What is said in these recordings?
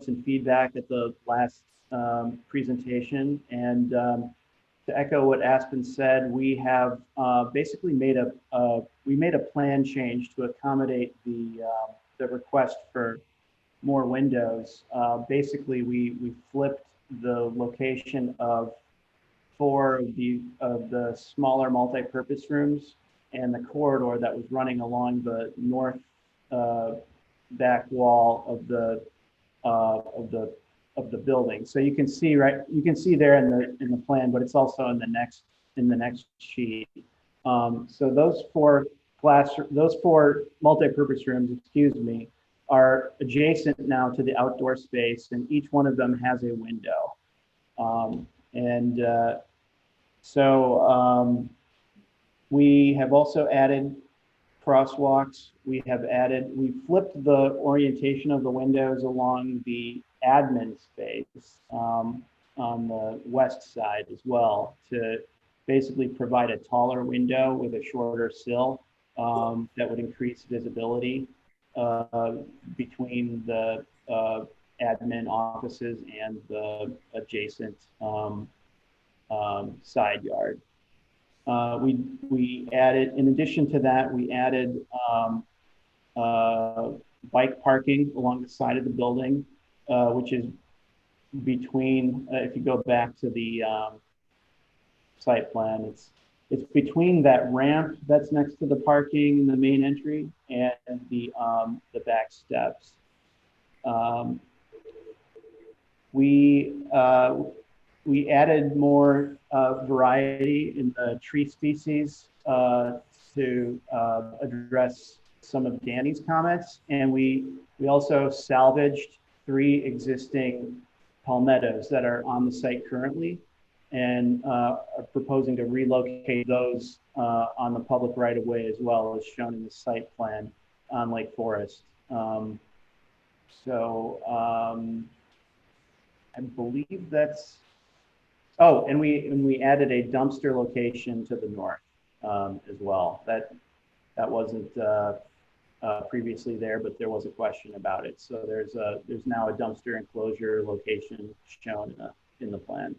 and feedback at the last presentation. And to echo what Aspen said, we have basically made a plan change to accommodate the request for more windows. Basically, we flipped the location of 4 of the smaller multi-purpose rooms and the corridor that was running along the north back wall of the building. So you can see there in the plan, but it's also in the next sheet. So those 4 multi-purpose rooms, excuse me, are adjacent now to the outdoor space, and each one of them has a window. We have also added crosswalks. We flipped the orientation of the windows along the admin space on the west side as well, to basically provide a taller window with a shorter sill that would increase visibility between the admin offices and the adjacent side yard. We added, in addition to that, we added bike parking along the side of the building, which is between, if you go back to the site plan, it's between that ramp that's next to the parking in the main entry and the back steps. We added more variety in the tree species to address some of Danny's comments, and we also salvaged 3 existing palmettos that are on the site currently, and are proposing to relocate those on the public right of way as well, as shown in the site plan on Lake Forest. I believe that's. Oh, and we added a dumpster location to the north as well. That wasn't previously there, but there was a question about it. So there's now a dumpster enclosure location shown in the plan.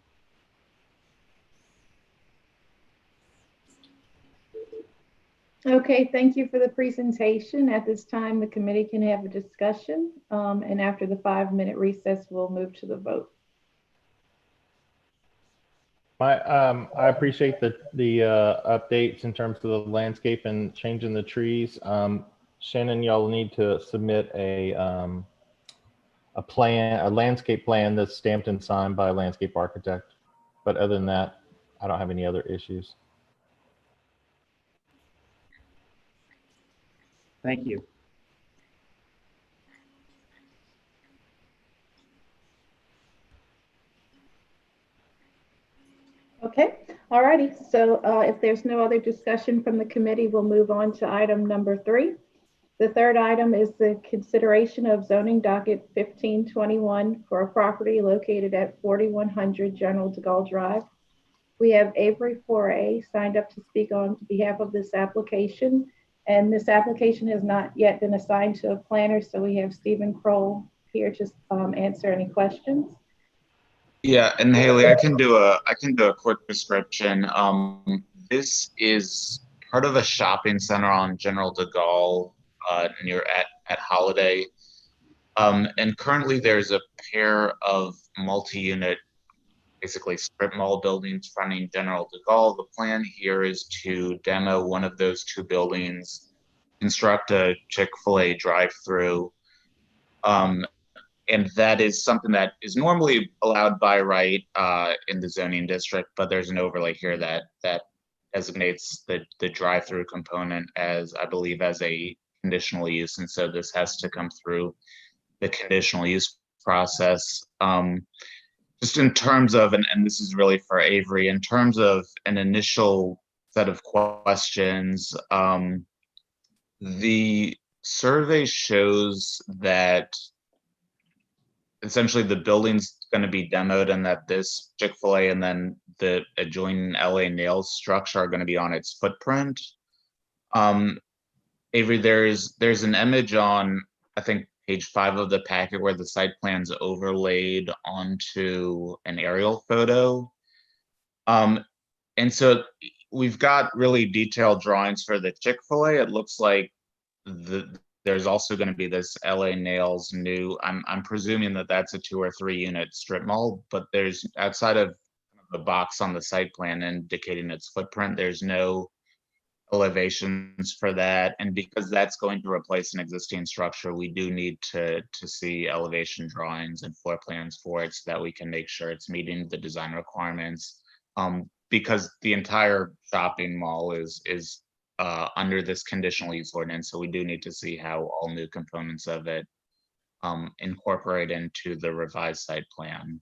Okay, thank you for the presentation. At this time, the committee can have a discussion, and after the 5-minute recess, we'll move to the vote. I appreciate the updates in terms of the landscape and changing the trees. Shannon, y'all need to submit a landscape plan that's stamped and signed by a landscape architect. But other than that, I don't have any other issues. Thank you. Okay, all righty. So if there's no other discussion from the committee, we'll move on to item number 3. The third item is the consideration of zoning docket 1521 for a property located at 4100 General DeGaulle Drive. We have Avery 4A signed up to speak on behalf of this application, and this application has not yet been assigned to a planner, so we have Stephen Kroll here to answer any questions. Yeah, and Haley, I can do a quick description. This is part of a shopping center on General DeGaulle near at Holiday, and currently there's a pair of multi-unit, basically strip mall buildings fronting General DeGaulle. The plan here is to demo one of those 2 buildings, construct a Chick-fil-A drive-through. And that is something that is normally allowed by right in the zoning district, but there's an overlay here that designates the drive-through component as, I believe, as a conditional use, and so this has to come through the conditional use process. Just in terms of, and this is really for Avery, in terms of an initial set of questions, the survey shows that essentially the building's going to be demoed and that this Chick-fil-A and then the adjoining LA Nails structure are going to be on its footprint. Avery, there's an image on, I think, page 5 of the packet where the site plan's overlaid onto an aerial photo. And so we've got really detailed drawings for the Chick-fil-A. It looks like there's also going to be this LA Nails new, I'm presuming that that's a 2 or 3 unit strip mall, but there's, outside of the box on the site plan indicating its footprint, there's no elevations for that. And because that's going to replace an existing structure, we do need to see elevation drawings and floor plans for it so that we can make sure it's meeting the design requirements. Because the entire shopping mall is under this conditional use ordinance, so we do need to see how all new components of it incorporate into the revised site plan.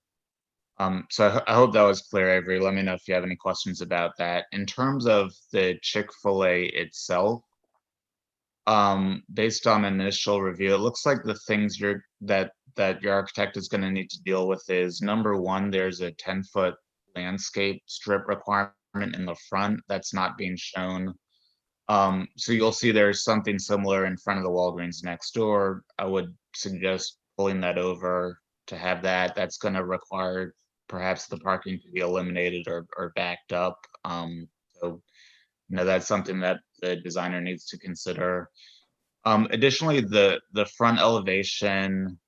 So I hope that was clear, Avery. Let me know if you have any questions about that. In terms of the Chick-fil-A itself, based on initial review, it looks like the things that your architect is going to need to deal with is, number one, there's a 10-foot landscape strip requirement in the front that's not being shown. So you'll see there's something similar in front of the Walgreens next door. I would suggest pulling that over to have that. That's going to require perhaps the parking to be eliminated or backed up. So, that's something that the designer needs to consider. Additionally, the front elevation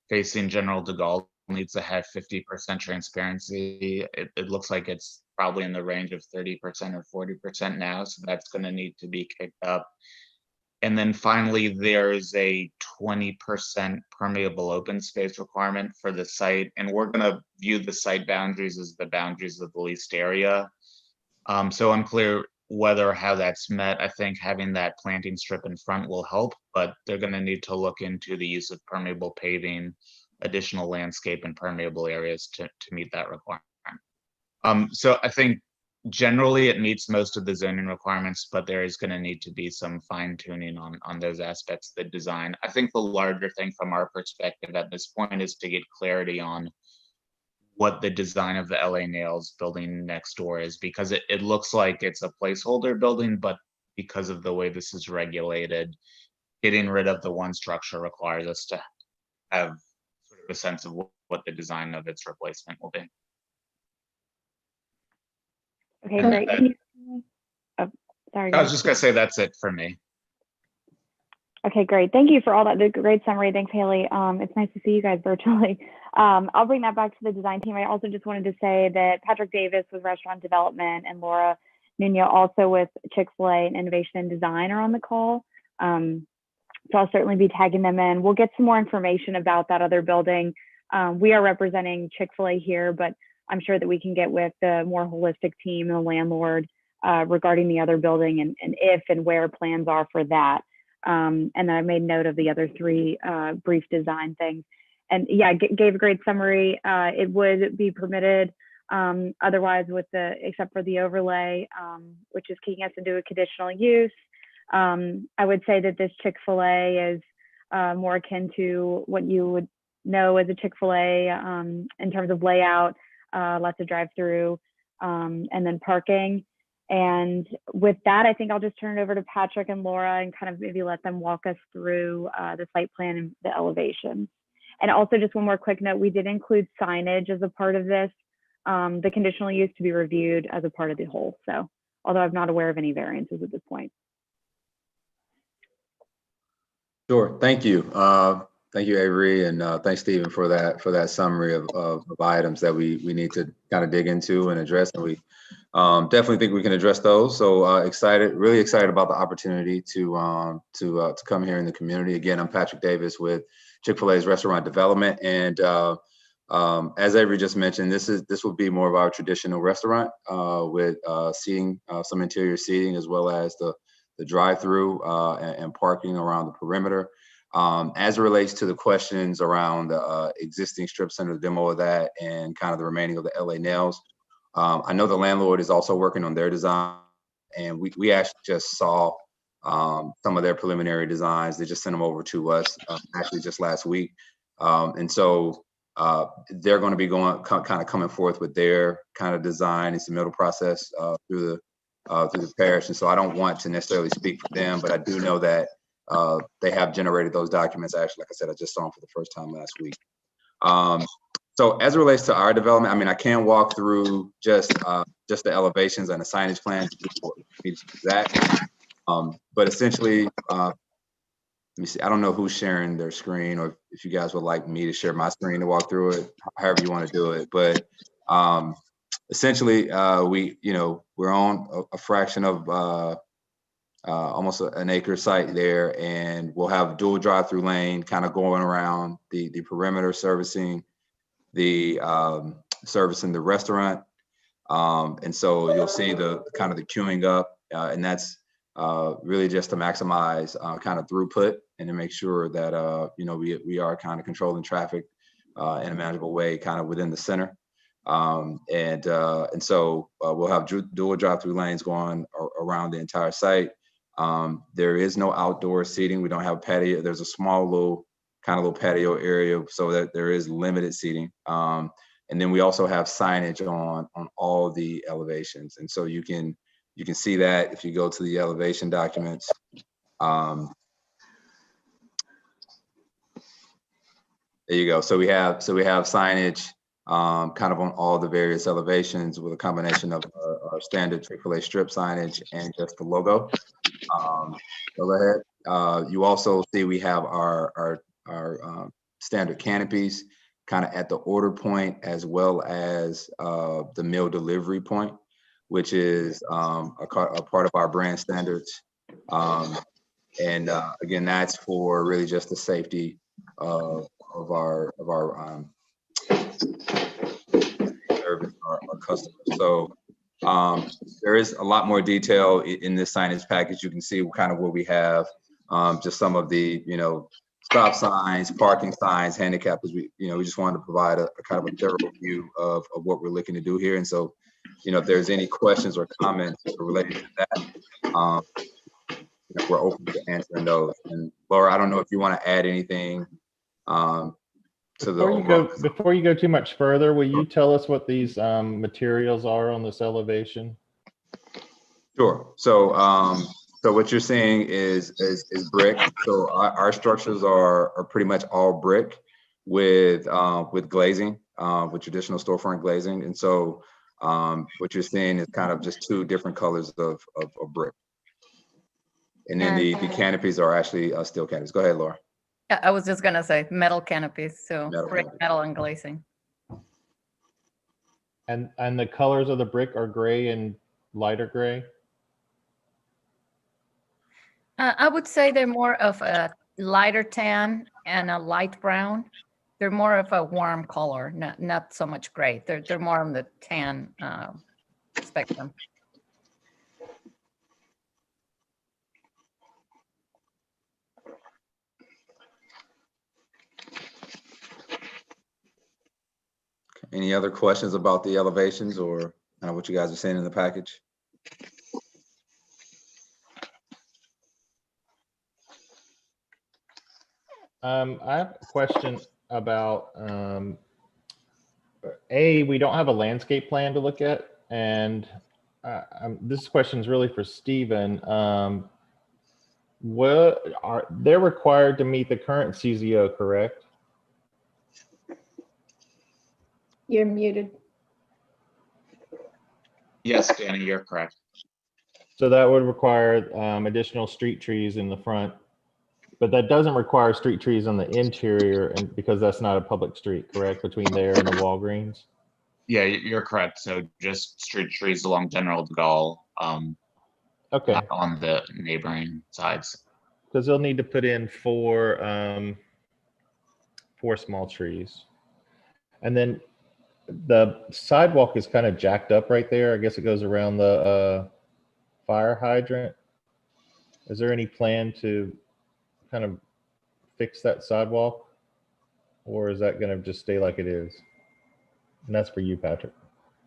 facing General de Gaulle needs to have 50% transparency. It looks like it's probably in the range of 30% or 40% now, so that's going to need to be kicked up. And then finally, there's a 20% permeable open space requirement for the site, and we're going to view the site boundaries as the boundaries of the leased area. So unclear whether or how that's met. I think having that planting strip in front will help, but they're going to need to look into the use of permeable paving, additional landscape and permeable areas to meet that requirement. So I think generally it meets most of the zoning requirements, but there is going to need to be some fine tuning on those aspects of the design. I think the larger thing from our perspective at this point is to get clarity on what the design of the LA Nails building next door is, because it looks like it's a placeholder building, but because of the way this is regulated, getting rid of the one structure requires us to have sort of a sense of what the design of its replacement will be. Okay, And great. Can you, oh, sorry. I was just going to say that's it for me. Okay, great. Thank you for all that. The great summary. Thanks, Haley. It's nice to see you guys virtually. I'll bring that back to the design team. I also just wanted to say that Patrick Davis with Restaurant Development and Laura Nuno also with Chick-fil-A and Innovation and Design are on the call. So I'll certainly be tagging them in. We'll get some more information about that other building. We are representing Chick-fil-A here, but I'm sure that we can get with the more holistic team and the landlord regarding the other building and if and where plans are for that. And then I made note of the other 3 brief design things. And yeah, gave a great summary. It would be permitted otherwise except for the overlay, which is kicking us into a conditional use. I would say that this Chick-fil-A is more akin to what you would know as a Chick-fil-A in terms of layout, lots of drive-through, and then parking. And with that, I think I'll just turn it over to Patrick and Laura and kind of maybe let them walk us through the site plan and the elevation. And also just one more quick note, we did include signage as a part of this, the conditional use to be reviewed as a part of the whole. So, although I'm not aware of any variances at this point. Sure, thank you. Thank you, Avery, and thanks, Stephen, for that summary of items that we need to kind of dig into and address. And we definitely think we can address those. So really excited about the opportunity to come here in the community. Again, I'm Patrick Davis with Chick-fil-A's Restaurant Development, and as Avery just mentioned, this will be more of our traditional restaurant with seating, some interior seating, as well as the drive-through and parking around the perimeter. As it relates to the questions around the existing strip center, the demo of that, and kind of the remaining of the LA Nails, I know the landlord is also working on their design, and we actually just saw some of their preliminary designs. They just sent them over to us actually just last week, and so they're going to be kind of coming forth with their kind of design and submittal process through the parish. And so I don't want to necessarily speak for them, but I do know that they have generated those documents. Actually, like I said, I just saw them for the first time last week. So as it relates to our development, I mean, I can walk through just the elevations and the signage plans before we do that. But essentially, let me see. I don't know who's sharing their screen, or if you guys would like me to share my screen to walk through it, however you want to do it. But essentially, we're on a fraction of almost an acre site there, and we'll have dual drive-through lane kind of going around the perimeter, servicing the restaurant. And so you'll see the kind of the queuing up, and that's really just to maximize kind of throughput and to make sure that we are kind of controlling traffic in a manageable way, kind of within the center. And so we'll have dual drive-through lanes going around the entire site. There is no outdoor seating. We don't have patio. There's a small little patio area, so that there is limited seating. And then we also have signage on all the elevations, and so you can see that if you go to the elevation documents. There you go. So we have signage kind of on all the various elevations with a combination of our standard Chick-fil-A strip signage and just the logo. Go ahead. You also see we have our standard canopies kind of at the order point, as well as the meal delivery point, which is a part of our brand standards. And again, that's for really just the safety of our service, our customers. So there is a lot more detail in this signage package. You can see kind of what we have, just some of the, stop signs, parking signs, handicap, because we just wanted to provide a kind of a thorough view of what we're looking to do here. And so, if there's any questions or comments related to that, we're open to answering those. And Laura, I don't know if you want to add anything to the before you go too much further, will you tell us what these materials are on this elevation? Sure. So what you're seeing is brick. So our structures are pretty much all brick with glazing, with traditional storefront glazing. And so what you're seeing is kind of just two different colors of brick. And then the canopies are actually steel canopies. Go ahead, Laura. Yeah, I was just gonna say metal canopies, so brick, metal, and glazing. And the colors of the brick are gray and lighter gray? I would say they're more of a lighter tan and a light brown. They're more of a warm color, not so much gray. They're more on the tan spectrum. Any other questions about the elevations or what you guys are seeing in the package? I have a question about, we don't have a landscape plan to look at. And this question is really for Stephen. They're required to meet the current CZO, correct? You're muted. Yes, Danny, you're correct. So that would require additional street trees in the front, but that doesn't require street trees on the interior, and because that's not a public street, correct? Between there and the Walgreens? Yeah, you're correct. So just street trees along General de Gaulle, okay, on the neighboring sides. Because they'll need to put in four small trees. And then the sidewalk is kind of jacked up right there. I guess it goes around the fire hydrant. Is there any plan to kind of fix that sidewalk, or is that going to just stay like it is? And that's for you, Patrick.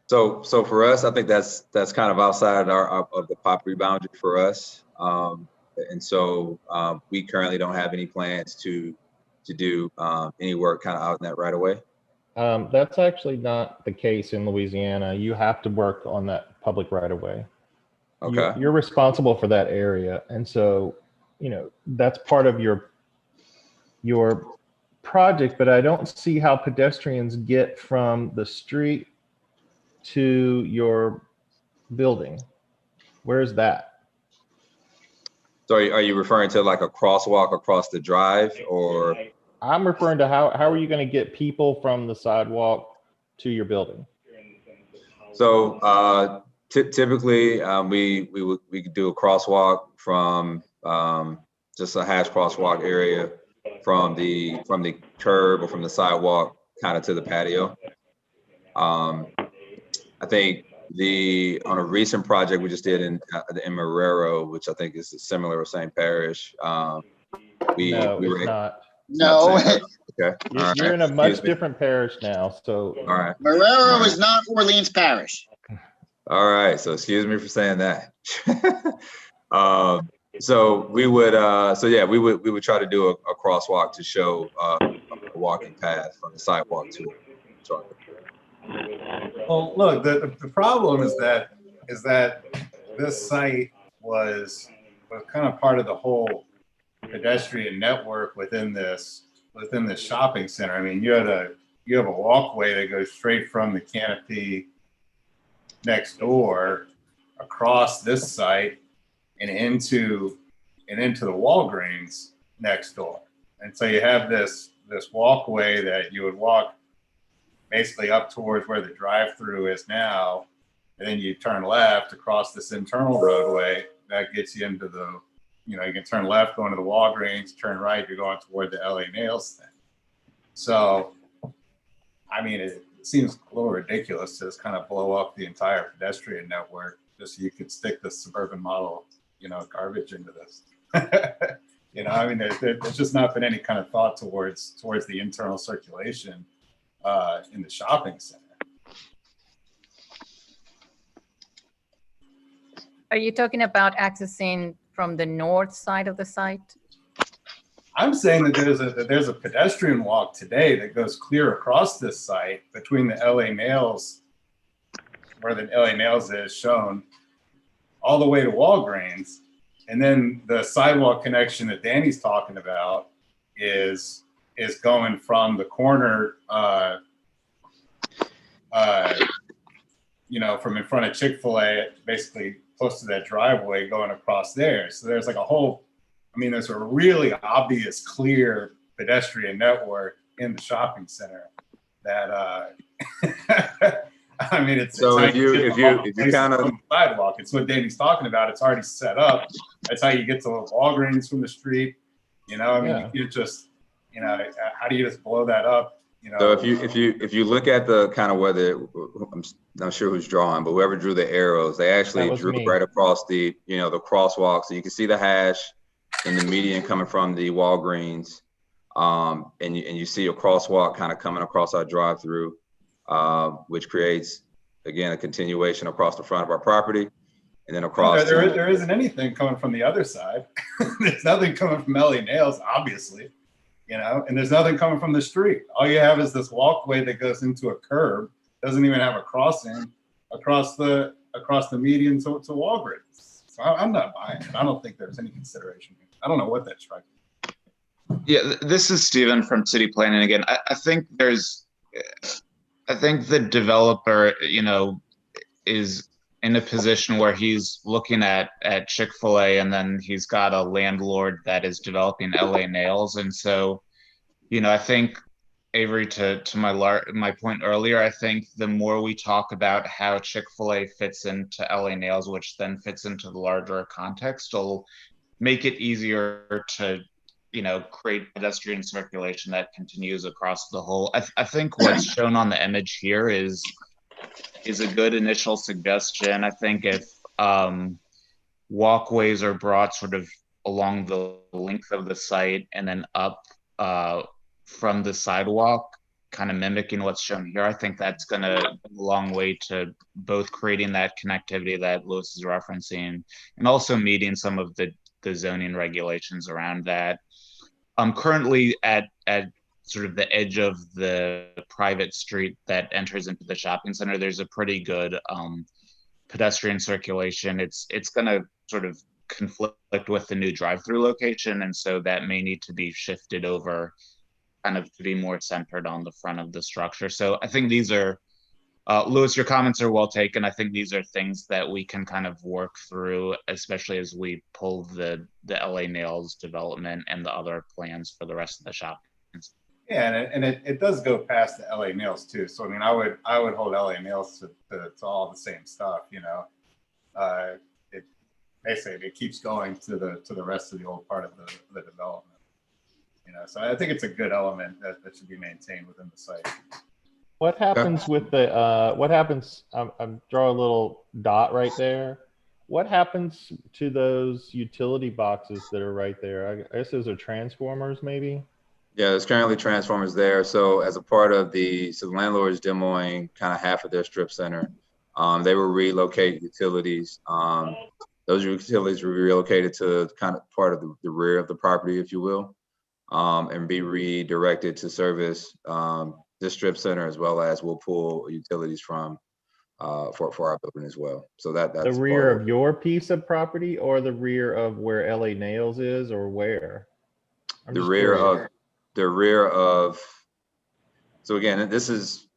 So for us, I think that's kind of outside of the property boundary for us. And so we currently don't have any plans to do any work kind of out in that right of way. That's actually not the case in Louisiana. You have to work on that public right of way. Okay. You're responsible for that area. And so you know, that's part of your project, but I don't see how pedestrians get from the street to your building. Where's that? So are you referring to like a crosswalk across the drive, or? I'm referring to how are you going to get people from the sidewalk to your building? So typically we could do a crosswalk from just a hash crosswalk area from the curb or from the sidewalk kind of to the patio. I think on a recent project we just did in Marrero, which I think is similar or same parish. No, we were it's not. No, Okay. You're in a much different parish now. So all right. Marrero is not Orleans Parish. All right. So excuse me for saying that. So we would we would try to do a crosswalk to show a walking path from the sidewalk to Well, look, the problem is that this site was kind of part of the whole pedestrian network within this shopping center. I mean, you have a walkway that goes straight from the canopy next door across this site and into the Walgreens next door. And so you have this walkway that you would walk basically up towards where the drive-through is now, and then you turn left across this internal roadway that gets you into the, you can turn left going to the Walgreens, turn right, you're going toward the LA Nails thing. So, I mean, it seems a little ridiculous to just kind of blow up the entire pedestrian network just so you could stick the suburban model, garbage into this. I mean, there's just not been any kind of thought towards the internal circulation in the shopping center. Are you talking about accessing from the north side of the site? I'm saying that there's a pedestrian walk today that goes clear across this site between the LA Nails, where the LA Nails is shown, all the way to Walgreens. And then the sidewalk connection that Danny's talking about is going from the corner, from in front of Chick-fil-A, basically close to that driveway going across there. So there's like there's a really obvious, clear pedestrian network in the shopping center that, I mean, it's so if you kind of sidewalk, it's what Danny's talking about. It's already set up. That's how you get to Walgreens from the street. You can't just, how do you just blow that up? So if you look at the kind of I'm not sure who's drawing, but whoever drew the arrows, they actually drew right across the the crosswalk, so you can see the hash in the median coming from the Walgreens, and you see a crosswalk kind of coming across our drive-through, which creates again a continuation across the front of our property, and then across. There isn't anything coming from the other side. There's nothing coming from LA Nails, obviously. And there's nothing coming from the street. All you have is this walkway that goes into a curb, doesn't even have a crossing across the median to Walgreens. So I'm not buying it. I don't think there's any consideration. I don't know what that strikes me. Yeah, this is Steven from City Planning again. I think the developer, is in a position where he's looking at Chick-fil-A, and then he's got a landlord that is developing LA Nails. And so, I think, Avery, to my point earlier, I think the more we talk about how Chick-fil-A fits into LA Nails, which then fits into the larger context, will make it easier to, create pedestrian circulation that continues across the whole. I think what's shown on the image here is a good initial suggestion. I think if walkways are brought sort of along the length of the site and then up from the sidewalk, kind of mimicking what's shown here, I think that's going to go a long way to both creating that connectivity that Lewis is referencing and also meeting some of the zoning regulations around that. Currently at sort of the edge of the private street that enters into the shopping center, there's a pretty good pedestrian circulation. It's going to sort of conflict with the new drive-through location, and so that may need to be shifted over kind of to be more centered on the front of the structure. So I think these are, Louis, your comments are well taken. I think these are things that we can kind of work through, especially as we pull the LA Nails development and the other plans for the rest of the shop. Yeah, and it does go past the LA Nails too. So I mean, I would hold LA Nails to all the same stuff, you know. It basically it keeps going to the rest of the old part of the development. You know, so I think it's a good element that should be maintained within the site. What happens with the, what happens, I'm draw a little dot right there. What happens to those utility boxes that are right there? I guess those are transformers maybe? Yeah, there's currently transformers there. So as a part of the landlord is demoing kind of half of their strip center. They will relocate utilities. Those utilities will be relocated to kind of part of the rear of the property, if you will, and be redirected to service this strip center, as well as we'll pull utilities from for our building as well. So that's the rear of your piece of property, or the rear of where LA Nails is, or where? The rear of, so again, this is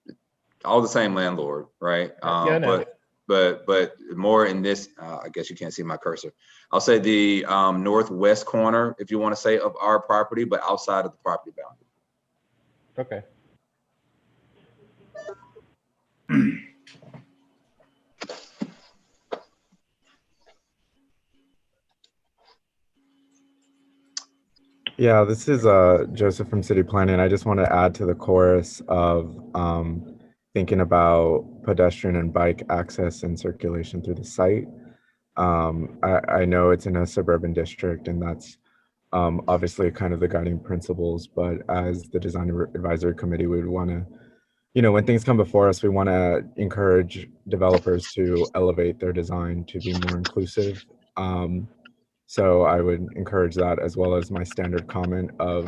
all the same landlord, right? Yeah, I know. But more in this, I guess you can't see my cursor. I'll say the northwest corner, if you want to say, of our property, but outside of the property boundary. Okay. Yeah, this is Joseph from City Planning. I just want to add to the chorus of thinking about pedestrian and bike access and circulation through the site. I know it's in a suburban district, and that's obviously kind of the guiding principles, but as the Design Advisory Committee, we would want to, you know, when things come before us, we want to encourage developers to elevate their design to be more inclusive. So I would encourage that, as well as my standard comment of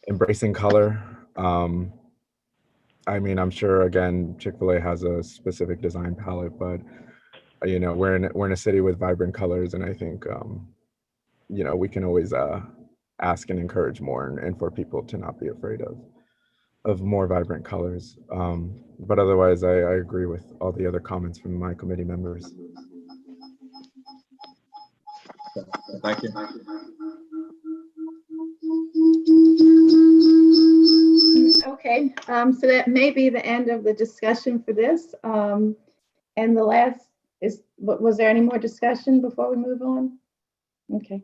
embracing color. I mean, I'm sure, again, Chick-fil-A has a specific design palette, but you know, we're in a city with vibrant colors, and I think you know, we can always ask and encourage more, and for people to not be afraid of more vibrant colors. But otherwise, I agree with all the other comments from my committee members. Thank you. Okay, so that may be the end of the discussion for this. And the last is, was there any more discussion before we move on? Okay.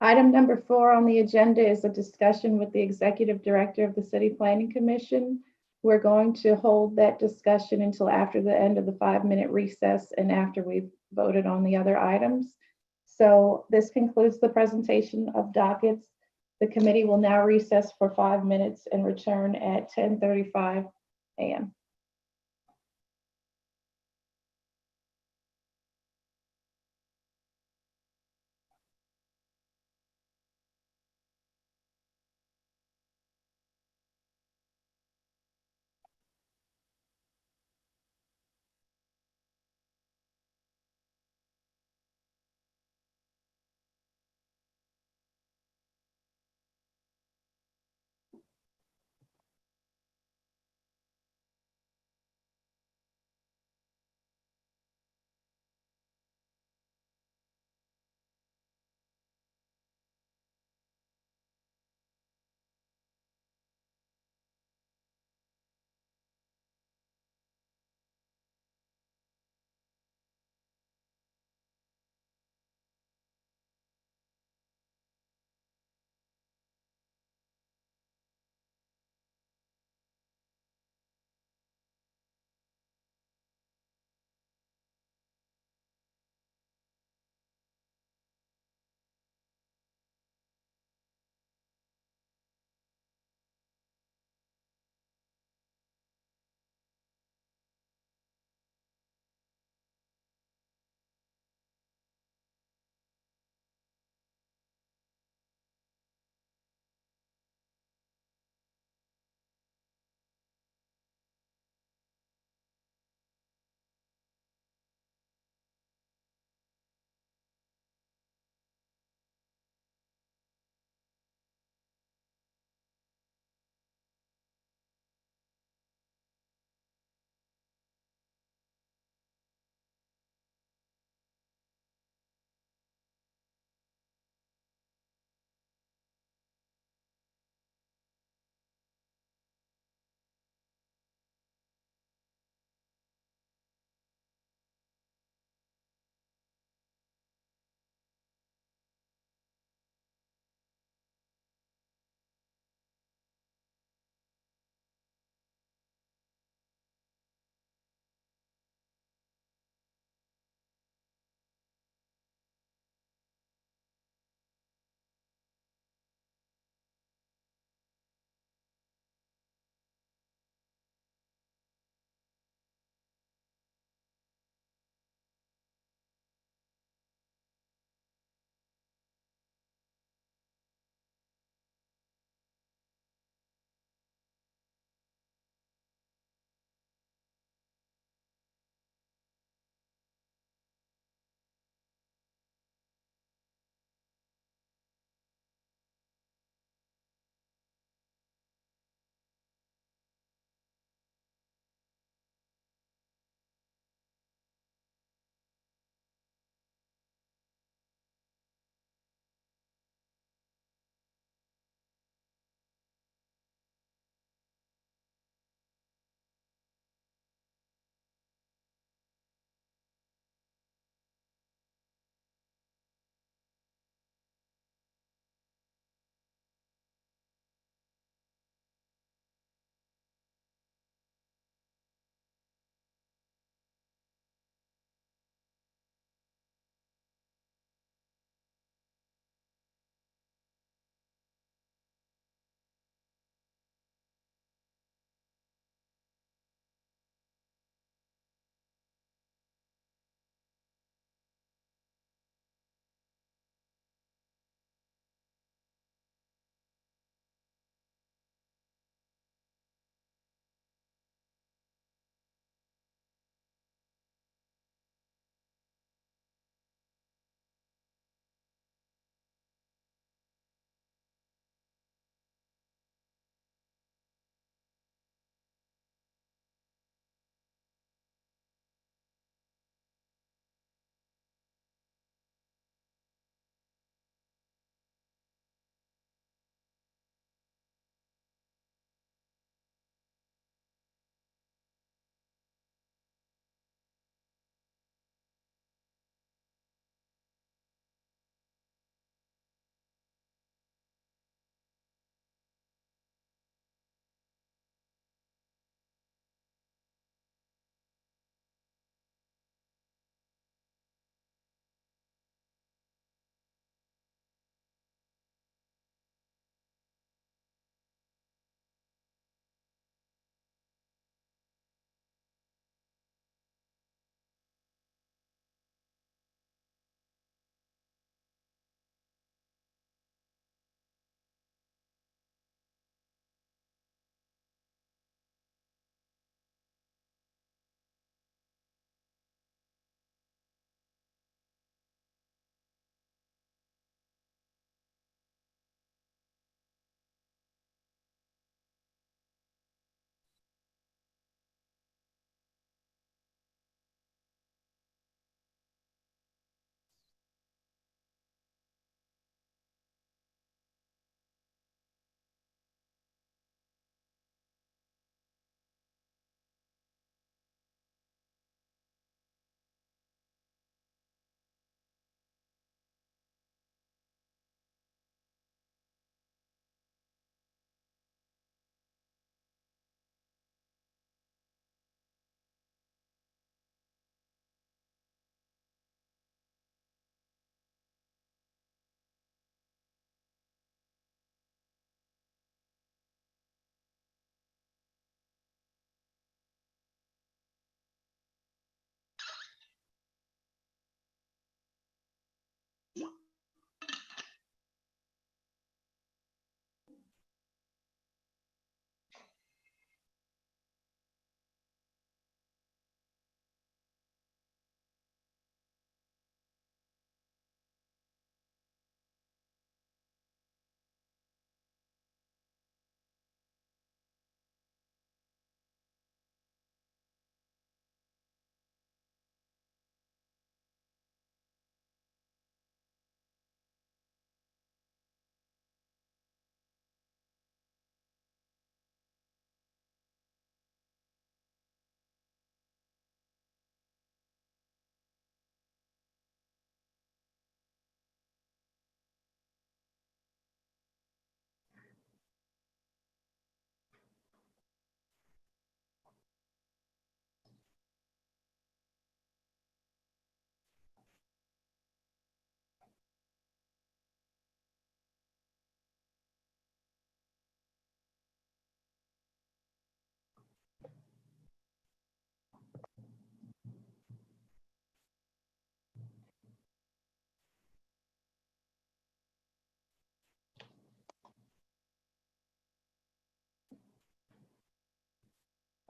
Item number 4 on the agenda is a discussion with the Executive Director of the City Planning Commission. We're going to hold that discussion until after the end of the 5-minute recess and after we've voted on the other items. So this concludes the presentation of dockets. The committee will now recess for 5 minutes and return at 10:35 a.m.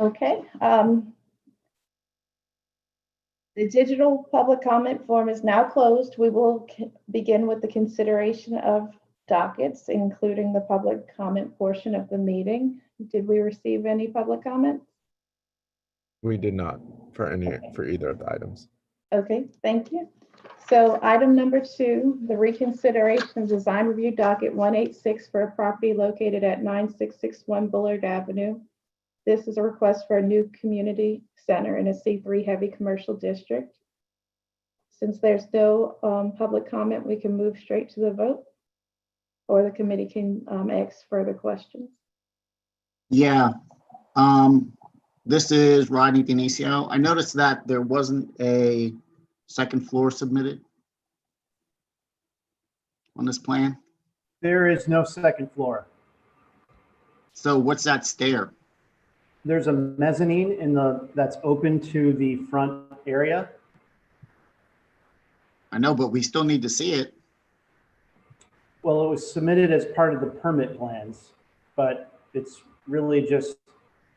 Okay. The digital public comment form is now closed. We will begin with the consideration of dockets, including the public comment portion of the meeting. Did we receive any public comments? We did not for either of the items. Okay, thank you. So item number 2, the reconsideration of design review docket 186 for a property located at 9661 Bullard Avenue. This is a request for a new community center in a C3 heavy commercial district. Since there's no public comment, we can move straight to the vote, or the committee can ask further questions. Yeah. This is Rodney Denicio. I noticed that there wasn't a second floor submitted on this plan. There is no second floor. So what's that stair? There's a mezzanine that's open to the front area. I know, but we still need to see it. Well, it was submitted as part of the permit plans, but it's really just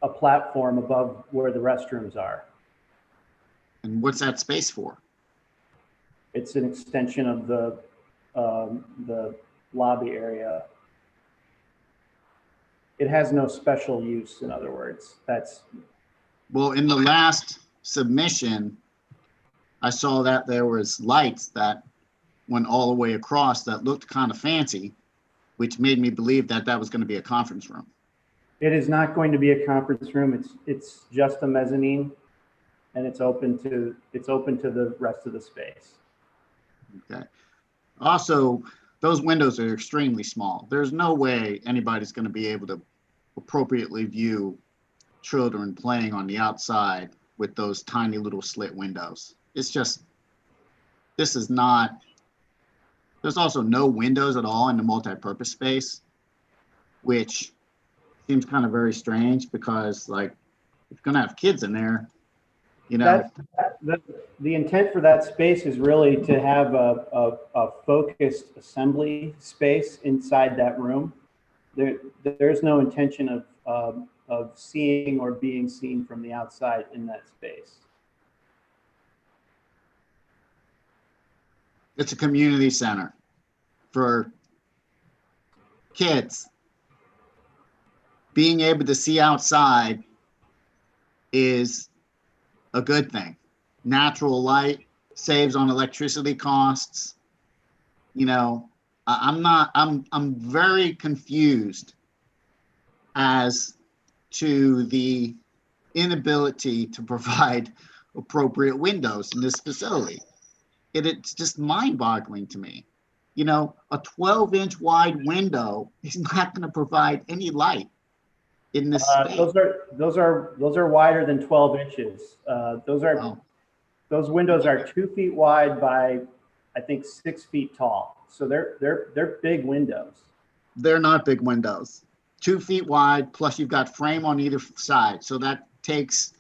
a platform above where the restrooms are. And what's that space for? It's an extension of the lobby area. It has no special use, in other words. Well, in the last submission, I saw that there was lights that went all the way across that looked kind of fancy, which made me believe that that was going to be a conference room. It is not going to be a conference room. It's just a mezzanine, and it's open to the rest of the space. Okay. Also, those windows are extremely small. There's no way anybody's going to be able to appropriately view children playing on the outside with those tiny little slit windows. It's just, this is not, there's also no windows at all in the multi-purpose space, which seems kind of very strange because, like, if you're going to have kids in there, you know. The intent for that space is really to have a focused assembly space inside that room. There's no intention of seeing or being seen from the outside in that space. It's a community center for kids. Being able to see outside is a good thing. Natural light saves on electricity costs. You know, I'm very confused as to the inability to provide appropriate windows in this facility. It's just mind-boggling to me. You know, a 12-inch wide window is not going to provide any light in this space. Those are wider than 12 inches. Those windows are 2 feet wide by, I think, 6 feet tall. So they're big windows. They're not big windows. 2 feet wide, plus you've got frame on either side. So that takes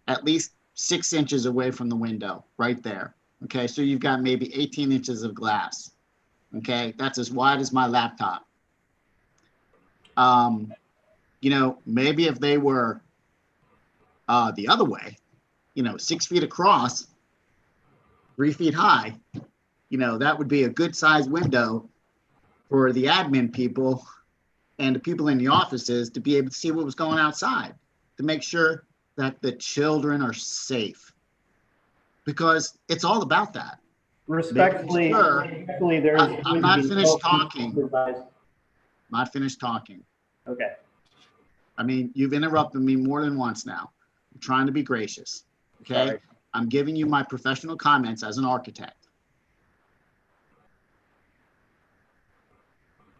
at least 6 inches away from the window right there. Okay, so you've got maybe 18 inches of glass. Okay, that's as wide as my laptop. You know, maybe if they were the other way, you know, 6 feet across, 3 feet high, you know, that would be a good sized window for the admin people and the people in the offices to be able to see what was going outside, to make sure that the children are safe. Because it's all about that. Respectfully, I'm not finished talking. Not finished talking. Okay. I mean, you've interrupted me more than once now. I'm trying to be gracious. Okay. Sorry. I'm giving you my professional comments as an architect.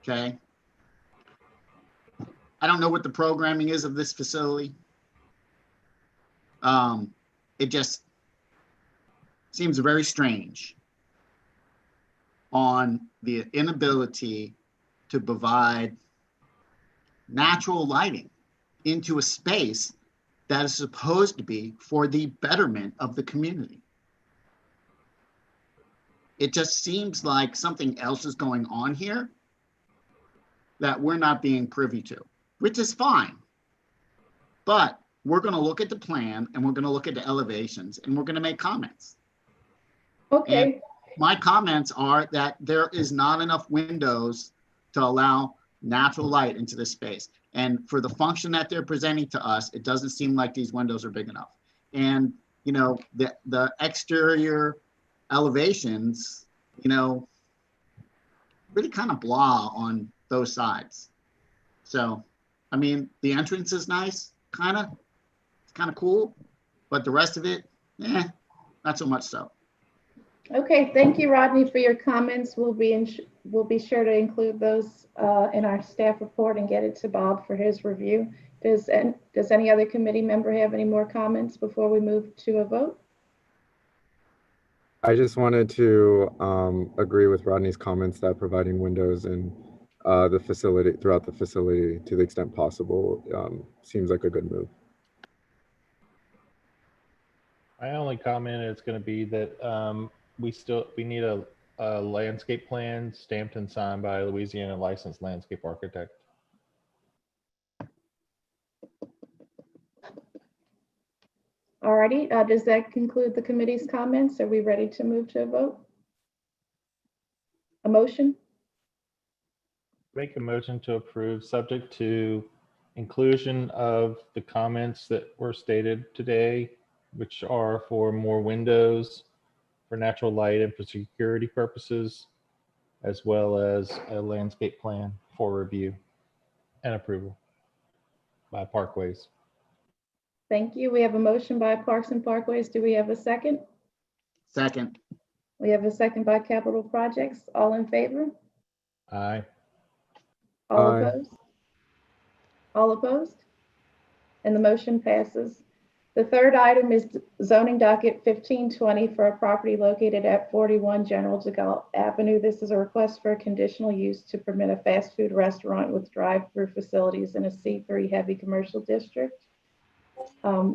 Okay. I don't know what the programming is of this facility. It just seems very strange on the inability to provide natural lighting into a space that is supposed to be for the betterment of the community. It just seems like something else is going on here that we're not being privy to, which is fine. But we're going to look at the plan and we're going to look at the elevations and we're going to make comments. Okay, My comments are that there is not enough windows to allow natural light into this space. And for the function that they're presenting to us, it doesn't seem like these windows are big enough. And, you know, the exterior elevations, you know, really kind of blah on those sides. So, I mean, the entrance is nice, it's kind of cool, but the rest of it, not so much so. okay, thank you, Rodney, for your comments. We'll be sure to include those in our staff report and get it to Bob for his review. Does any other committee member have any more comments before we move to a vote? I just wanted to agree with Rodney's comments that providing windows in the facility, throughout the facility to the extent possible, seems like a good move. My only comment is going to be that we need a landscape plan stamped and signed by a Louisiana licensed landscape architect. Alrighty, does that conclude the committee's comments? Are we ready to move to a vote? A motion? Make a motion to approve subject to inclusion of the comments that were stated today, which are for more windows, for natural light and for security purposes, as well as a landscape plan for review and approval by Parkways. Thank you. We have a motion by Parks and Parkways. Do we have a second? Second. We have a second by Capital Projects. All in favor? Aye. All Aye. opposed? All opposed? And the motion passes. The third item is zoning docket 1520 for a property located at 41 General de Gaulle Avenue. This is a request for a conditional use to permit a fast food restaurant with drive-through facilities in a C3 heavy commercial district.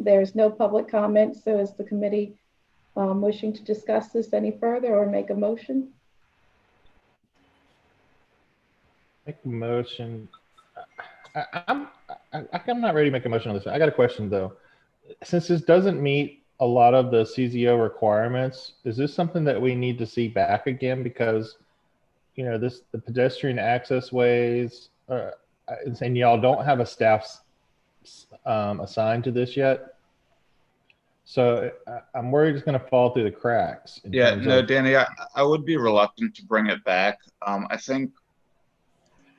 There's no public comment, so is the committee wishing to discuss this any further or make a motion? Make a motion. I'm not ready to make a motion on this. I got a question though. Since this doesn't meet a lot of the CZO requirements, is this something that we need to see back again? Because, you know, the pedestrian access ways, and y'all don't have a staff assigned to this yet. So I'm worried it's going to fall through the cracks. Yeah, no, Danny, I would be reluctant to bring it back. I think,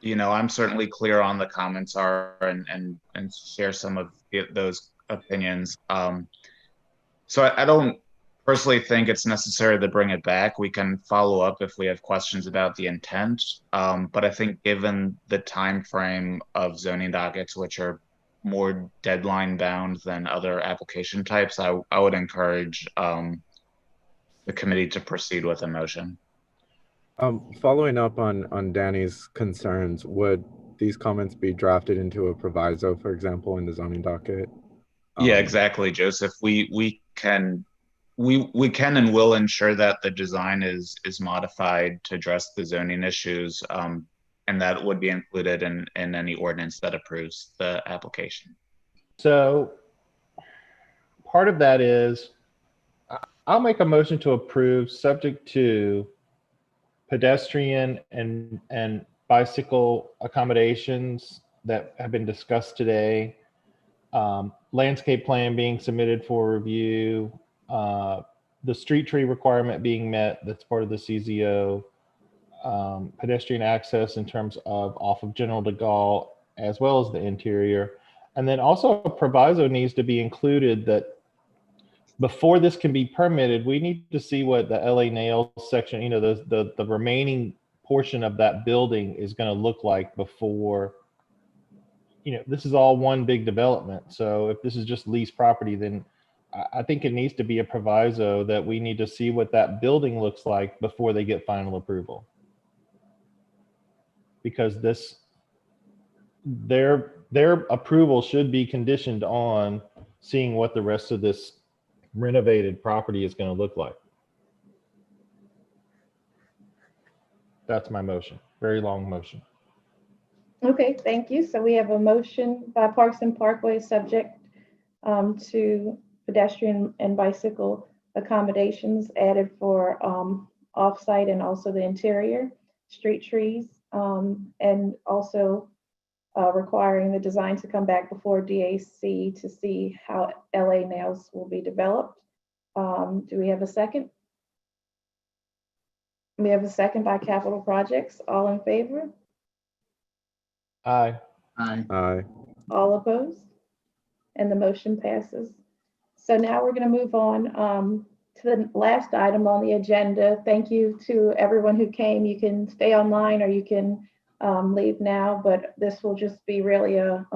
you know, I'm certainly clear on the comments are and share some of those opinions. So I don't personally think it's necessary to bring it back. We can follow up if we have questions about the intent. But I think given the time frame of zoning dockets, which are more deadline bound than other application types, I would encourage the committee to proceed with a motion. Following up on Danny's concerns, would these comments be drafted into a proviso, for example, in the zoning docket? Yeah, exactly, Joseph. We can and will ensure that the design is modified to address the zoning issues, and that would be included in any ordinance that approves the application. So part of that is I'll make a motion to approve subject to pedestrian and bicycle accommodations that have been discussed today, landscape plan being submitted for review, the street tree requirement being met, that's part of the CZO, pedestrian access in terms of off of General de Gaulle, as well as the interior. And then also a proviso needs to be included that before this can be permitted, we need to see what the LA Nails section, you know, the remaining portion of that building is going to look like before, you know, this is all one big development. So if this is just leased property, then I think it needs to be a proviso that we need to see what that building looks like before they get final approval. Because their approval should be conditioned on seeing what the rest of this renovated property is going to look like. That's my motion. Very long motion. Okay, thank you. So we have a motion by Parks and Parkways subject to pedestrian and bicycle accommodations added for off-site and also the interior, street trees, and also requiring the design to come back before DAC to see how LA nails will be developed. Do we have a second? We have a second by Capital Projects. All in favor? Aye. Aye. Aye. All opposed? And the motion passes. So now we're going to move on to the last item on the agenda. Thank you to everyone who came. You can stay online or you can leave now, but this will just be really a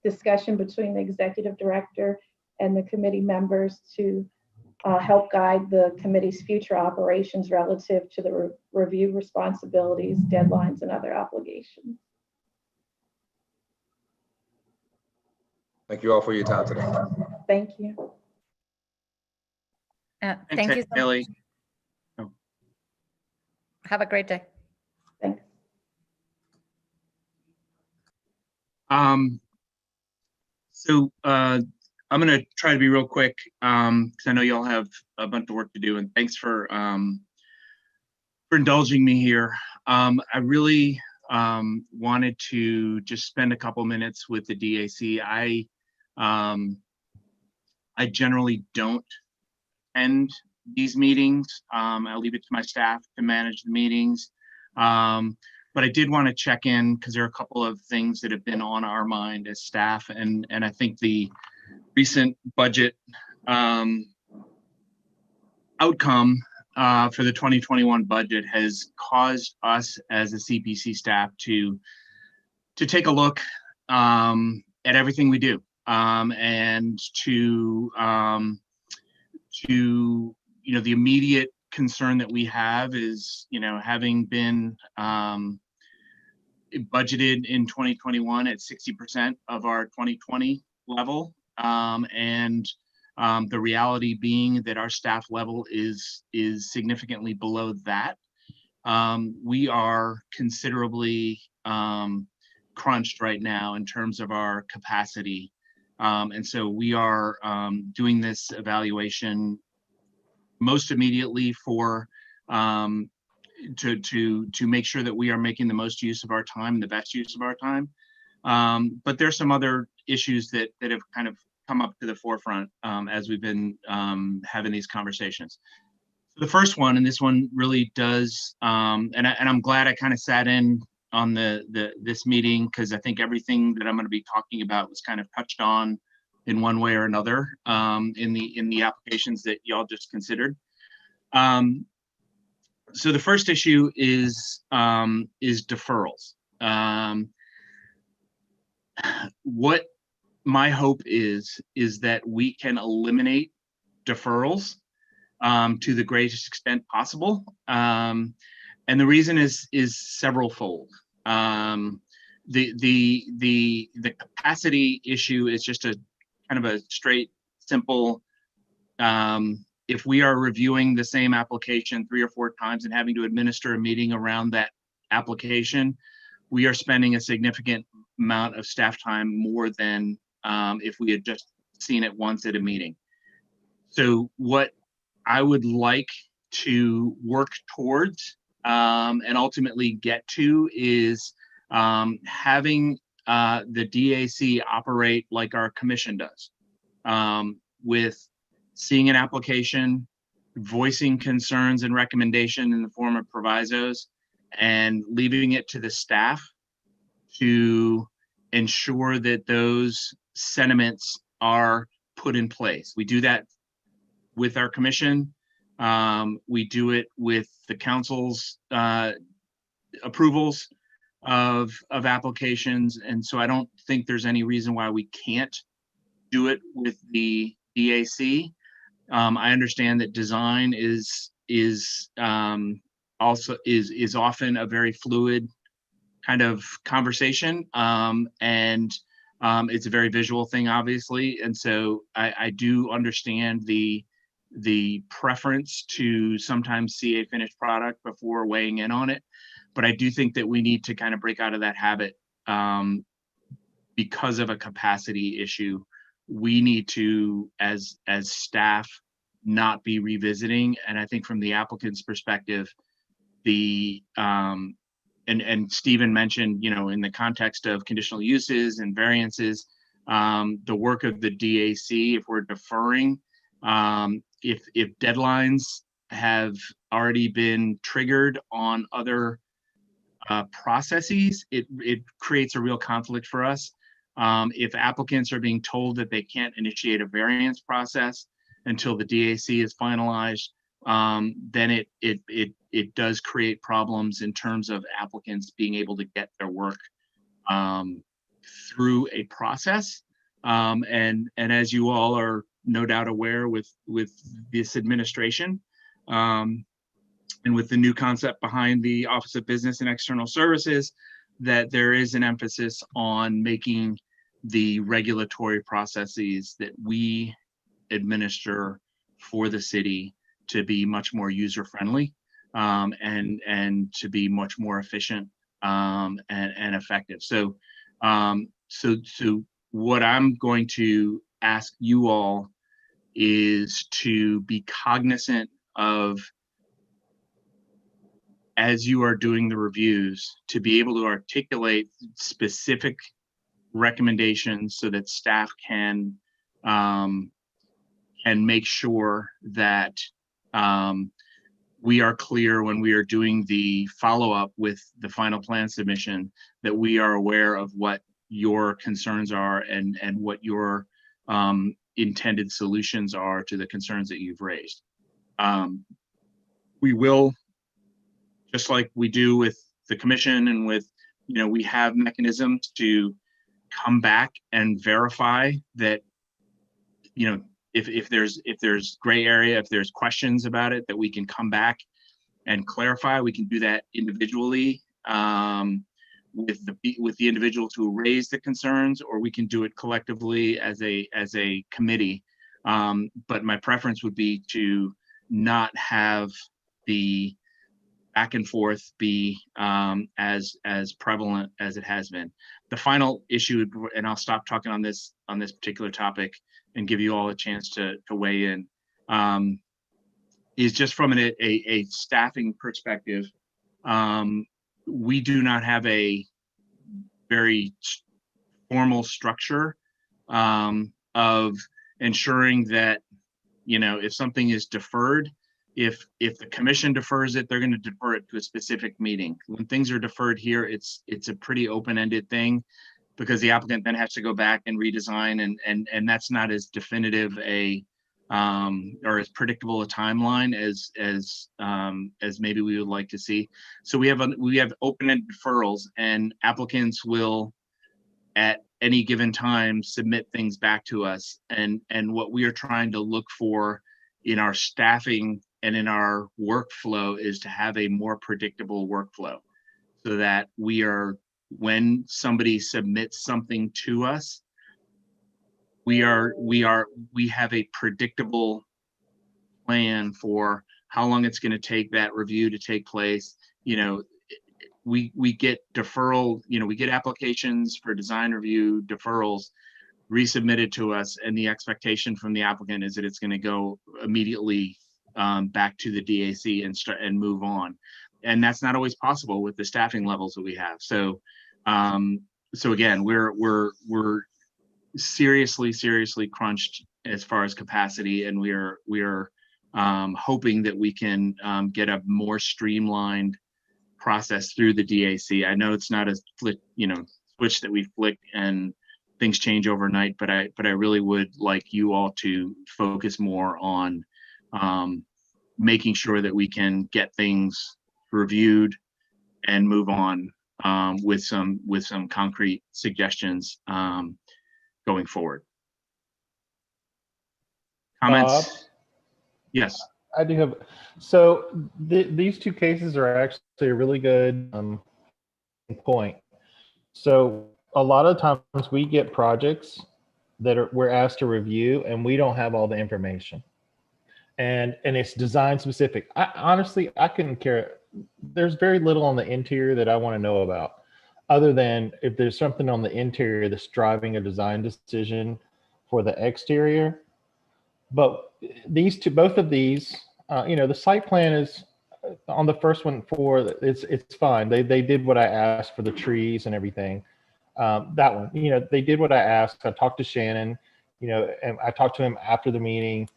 discussion between the executive director and the committee members to help guide the committee's future operations relative to the review responsibilities, deadlines, and other obligations. Thank you all for your time today. Thank you. Thank you so Haley. much. Have a great day. Thanks. So I'm going to try to be real quick because I know y'all have a bunch of work to do, and thanks for indulging me here. I really wanted to just spend a couple minutes with the DAC. I generally don't end these meetings. I leave it to my staff to manage the meetings. But I did want to check in because there are a couple of things that have been on our mind as staff, and I think the recent budget outcome for the 2021 budget has caused us as a CPC staff to take a look at everything we do, and to the immediate concern that we have is, having been budgeted in 2021 at 60% of our 2020 level, and the reality being that our staff level is significantly below that. We are considerably crunched right now in terms of our capacity, and so we are doing this evaluation most immediately for to make sure that we are making the most use of our time, the best use of our time. But there's some other issues that have kind of come up to the forefront as we've been having these conversations. The first one, and this one really does, and I'm glad I kind of sat in on this meeting, because I think everything that I'm going to be talking about was kind of touched on in one way or another in the applications that y'all just considered. So the first issue is deferrals. What my hope is that we can eliminate deferrals to the greatest extent possible, and the reason is severalfold. The capacity issue is just a kind of a straight, simple. If we are reviewing the same application 3 or 4 times and having to administer a meeting around that application, we are spending a significant amount of staff time more than if we had just seen it once at a meeting. So what I would like to work towards and ultimately get to is having the DAC operate like our commission does, with seeing an application, voicing concerns and recommendation in the form of provisos, and leaving it to the staff to ensure that those sentiments are put in place. We do that with our commission. We do it with the council's approvals of applications. And so I don't think there's any reason why we can't do it with the DAC. I understand that design is also often a very fluid kind of conversation, and it's a very visual thing, obviously. And so I do understand the preference to sometimes see a finished product before weighing in on it, but I do think that we need to kind of break out of that habit because of a capacity issue we need to, as staff, not be revisiting. And I think from the applicant's perspective, the and Stephen mentioned, you know, in the context of conditional uses and variances, the work of the DAC, if we're deferring, if deadlines have already been triggered on other processes, it creates a real conflict for us. If applicants are being told that they can't initiate a variance process until the DAC is finalized, then it does create problems in terms of applicants being able to get their work through a process. And as you all are no doubt aware with this administration, and with the new concept behind the Office of Business and External Services, that there is an emphasis on making the regulatory processes that we administer for the city to be much more user-friendly, and to be much more efficient and effective. So what I'm going to ask you all is to be cognizant of, as you are doing the reviews, to be able to articulate specific recommendations so that staff can make sure that we are clear when we are doing the follow-up with the final plan submission, that we are aware of what your concerns are and what your intended solutions are to the concerns that you've raised. We will, just like we do with the commission and with, you know, we have mechanisms to come back and verify that, you know, if there's gray area, if there's questions about it, that we can come back and clarify. We can do that individually with the individuals who raise the concerns, or we can do it collectively as a committee. But my preference would be to not have the back and forth be as prevalent as it has been. The final issue, and I'll stop talking on this particular topic and give you all a chance to weigh in, is just from a staffing perspective. We do not have a very formal structure of ensuring that, you know, if something is deferred, if the commission defers it, they're going to defer it to a specific meeting. When things are deferred here, it's a pretty open-ended thing, because the applicant then has to go back and redesign, and that's not as definitive or as predictable a timeline as maybe we would like to see. So we have open-ended deferrals, and applicants will at any given time submit things back to us, and what we are trying to look for in our staffing and in our workflow is to have a more predictable workflow, so that when somebody submits something to us, we have a predictable plan for how long it's going to take that review to take place. You know, we get deferral, you know, we get applications for design review deferrals resubmitted to us, and the expectation from the applicant is that it's going to go immediately back to the DAC and move on. And that's not always possible with the staffing levels that we have. So again, we're seriously crunched as far as capacity, and we are hoping that we can get a more streamlined process through the DAC. I know it's not a switch that we flick and things change overnight, but I really would like you all to focus more on making sure that we can get things reviewed and move on with some concrete suggestions going forward. Comments? Bob? Yes. I do have. So these two cases are actually a really good point. So a lot of times we get projects that we're asked to review, and we don't have all the information, and it's design specific. Honestly, I couldn't care. There's very little on the interior that I want to know about, other than if there's something on the interior that's driving a design decision, for the exterior. But both of these, the site plan is on the first one it's fine. They did what I asked for the trees and everything. That one, they did what I asked. I talked to Shannon, and I talked to him after the meeting,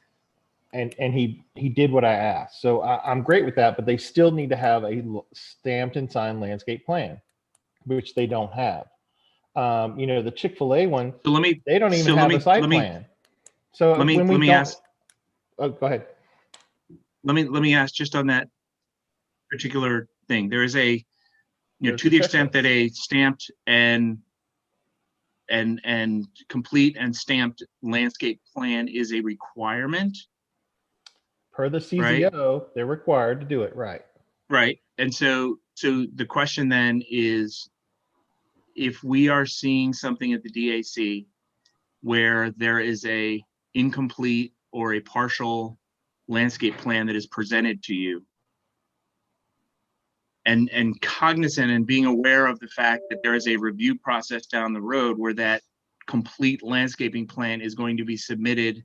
and he did what I asked. So I'm great with that, but they still need to have a stamped and signed landscape plan, which they don't have. The Chick-fil-A one, So let me, they don't even have a site plan. So let me, when we let me don't, ask, oh, go ahead. let me ask just on that particular thing. There is a, There's to a the extent that checklist. a stamped and complete and stamped landscape plan is a requirement, Per the CZO, they're required to do it, right? right? And so the question then is, if we are seeing something at the DAC where there is a incomplete or a partial landscape plan that is presented to you, and cognizant and being aware of the fact that there is a review process down the road where that complete landscaping plan is going to be submitted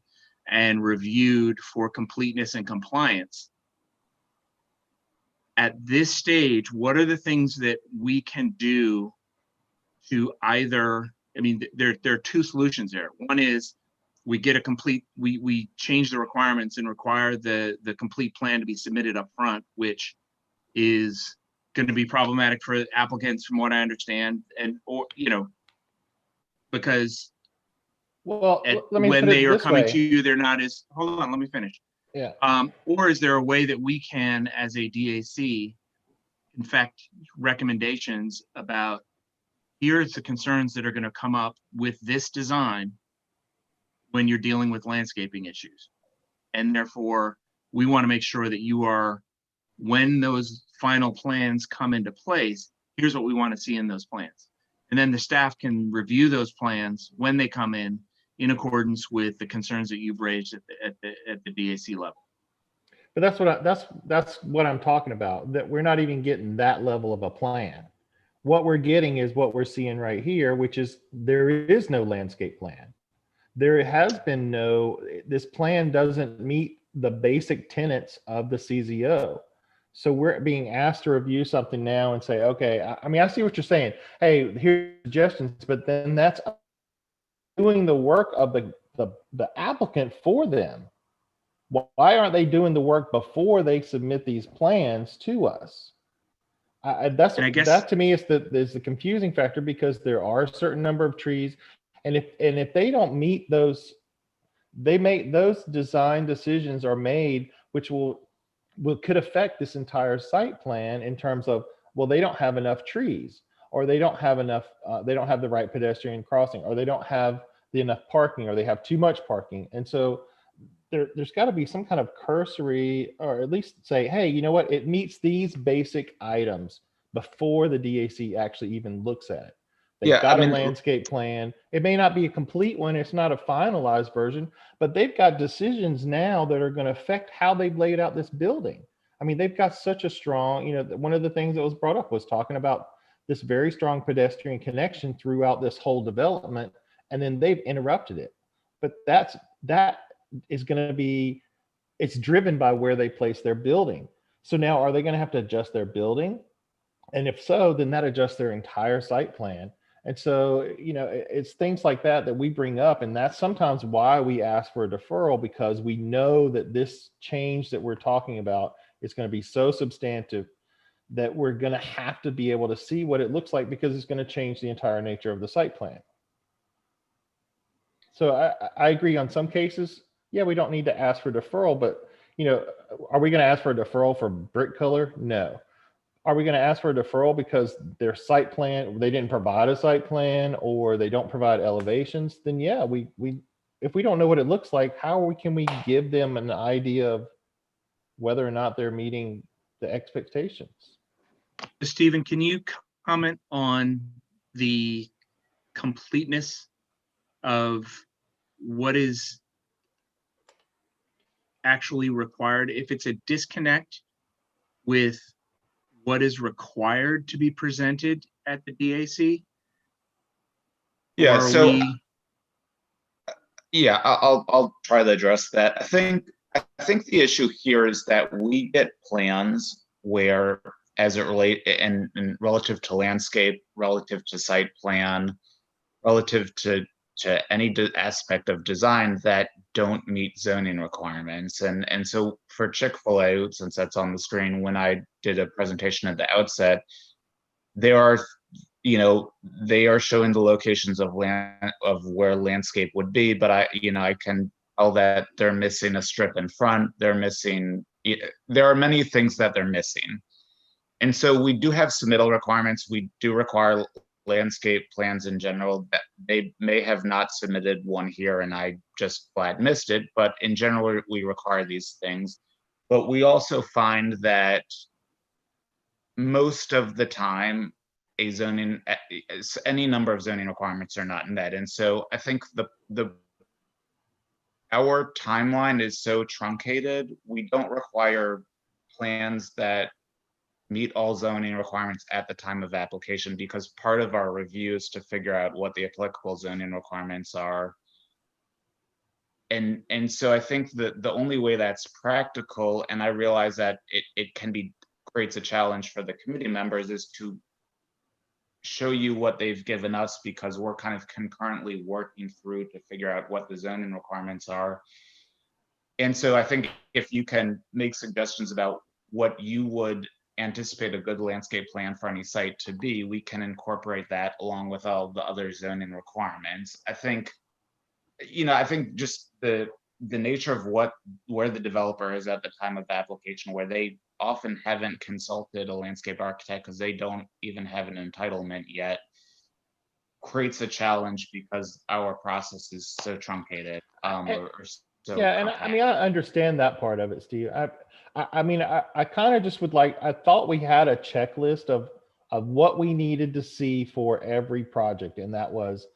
and reviewed for completeness and compliance. At this stage, what are the things that we can do to either, there are two solutions there. One is we get a complete, we change the requirements and require the complete plan to be submitted up front, which is going to be problematic for applicants from what I understand, because Well, let me when put it they are this coming way. to you, they're not as, hold on, let me finish. Yeah. Or is there a way that we can, as a DAC, in fact, recommendations about, here's the concerns that are going to come up with this design when you're dealing with landscaping issues. And therefore, we want to make sure that you are, when those final plans come into place, here's what we want to see in those plans. And then the staff can review those plans when they come in accordance with the concerns that you've raised at the DAC level. But that's what I'm talking about, that we're not even getting that level of a plan. What we're getting is what we're seeing right here, which is there is no landscape plan. There has been this plan doesn't meet the basic tenets of the CZO. So we're being asked to review something now and say, okay, I see what you're saying. Hey, here's suggestions, but then that's doing the work of the applicant for them. Why aren't they doing the work before they submit these plans to us? That to me is the confusing factor, because there are a certain number of trees, and if they don't meet those, those design decisions are made, which could affect this entire site plan in terms of, well, they don't have enough trees, or they don't have enough, they don't have the right pedestrian crossing, or they don't have enough parking, or they have too much parking. And so there's got to be some kind of cursory, or at least say, hey, you know what, it meets these basic items before the DAC actually even looks at it. They've got a landscape plan. It may not be a complete one, it's not a finalized version, but they've got decisions now that are going to affect how they've laid out this building. They've got such a strong, one of the things that was brought up was talking about this very strong pedestrian connection throughout this whole development, and then they've interrupted it. But that is going to be, it's driven by where they place their building. So now, are they going to have to adjust their building? And if so, then that adjusts their entire site plan. And so, it's things like that we bring up. And that's sometimes why we ask for a deferral, because we know that this change that we're talking about is going to be so substantive that we're going to have to be able to see what it looks like, because it's going to change the entire nature of the site plan. So I agree on some cases. Yeah, we don't need to ask for deferral, but are we going to ask for a deferral for brick color? No. Are we going to ask for a deferral because their site plan, they didn't provide a site plan, or they don't provide elevations? Then yeah, we if we don't know what it looks like, can we give them an idea of whether or not they're meeting the expectations? Stephen, can you comment on the completeness of what is actually required? If it's a disconnect with what is required to be presented at the DAC? Yeah, so Yeah, I'll try to address that. I think the issue here is that we get plans where, as it relate and relative to landscape, relative to site plan, relative to any aspect of design that don't meet zoning requirements. And so for Chick-fil-A, since that's on the screen, when I did a presentation at the outset, there are, you know, they are showing the locations of land of where landscape would be, but I can tell that they're missing a strip in front. They're missing, there are many things that they're missing. And so we do have submittal requirements. We do require landscape plans in general. That they may have not submitted one here and I just flat missed it, but in general, we require these things. But we also find that most of the time, any number of zoning requirements are not met. And so I think our timeline is so truncated, we don't require plans that meet all zoning requirements at the time of application, because part of our review is to figure out what the applicable zoning requirements are. And so I think that the only way that's practical, and I realize that it can be creates a challenge for the committee members, is to show you what they've given us, because we're kind of concurrently working through to figure out what the zoning requirements are. And so I think if you can make suggestions about what you would anticipate a good landscape plan for any site to be, we can incorporate that along with all the other zoning requirements. I think, I think just the nature of where the developer is at the time of application, where they often haven't consulted a landscape architect because they don't even have an entitlement yet, creates a challenge because our process is so truncated. So yeah, and I mean, I understand that part of it, Steve. I kind of just would I thought we had a checklist of what we needed to see for every project, and that was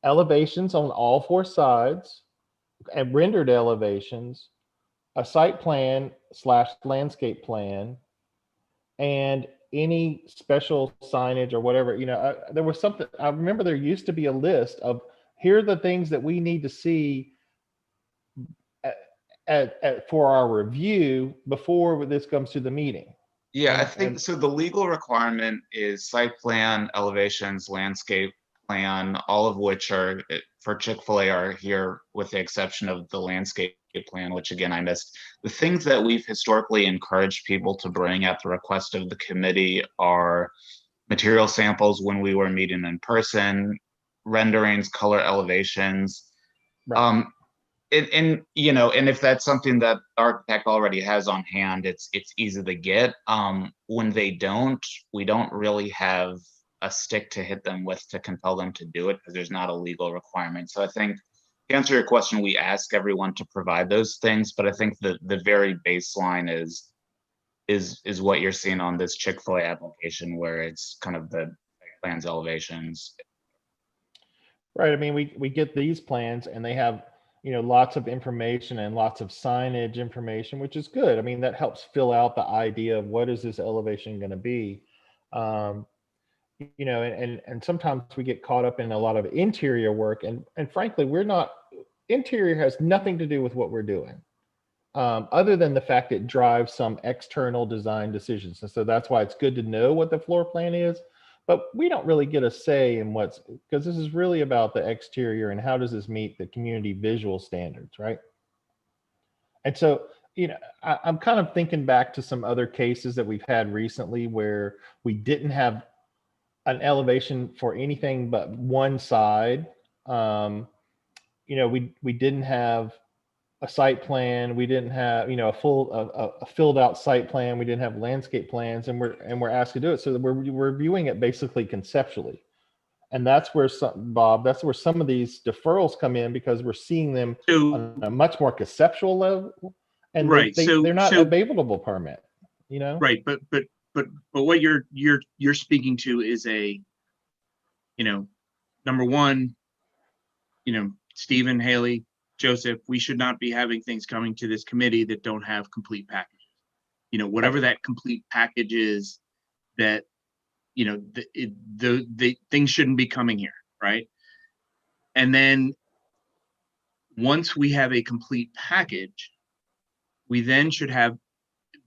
elevations on all four sides and rendered elevations, a site plan / landscape plan, and any special signage or whatever. There was something, I remember there used to be a list of, here are the things that we need to see for our review before this comes to the meeting. Yeah, I think so. The legal requirement is site plan, elevations, landscape plan, all of which are for Chick-fil-A are here, with the exception of the landscape plan, which again I missed. The things that we've historically encouraged people to bring at the request of the committee are material samples when we were meeting in person, renderings, color elevations. Right. And if that's something that the architect already has on hand, it's easy to get. When they don't, we don't really have a stick to hit them with to compel them to do it, because there's not a legal requirement. So I think, to answer your question, we ask everyone to provide those things, but I think the very baseline is what you're seeing on this Chick-fil-A application, where it's kind of the plans, elevations. Right. I mean, we get these plans and they have, lots of information and lots of signage information, which is good. I mean, that helps fill out the idea of what is this elevation going to be. And sometimes we get caught up in a lot of interior work, and frankly, interior has nothing to do with what we're doing, other than the fact it drives some external design decisions. And so that's why it's good to know what the floor plan is, but we don't really get a say in because this is really about the exterior and how does this meet the community visual standards, right? And so, I'm kind of thinking back to some other cases that we've had recently where we didn't have an elevation for anything but one side. We didn't have a site plan. We didn't have, a filled out site plan. We didn't have landscape plans, and we're asked to do it. So we're reviewing it basically conceptually. And that's where that's where some of these deferrals come in, because we're seeing them on a much more conceptual level, and right. they're not a available permit, Right. But what you're speaking to is number one, Stephen, Haley, Joseph, we should not be having things coming to this committee that don't have complete packages. Whatever that complete package is, that the things shouldn't be coming here, right? And then Once we have a complete package, we then should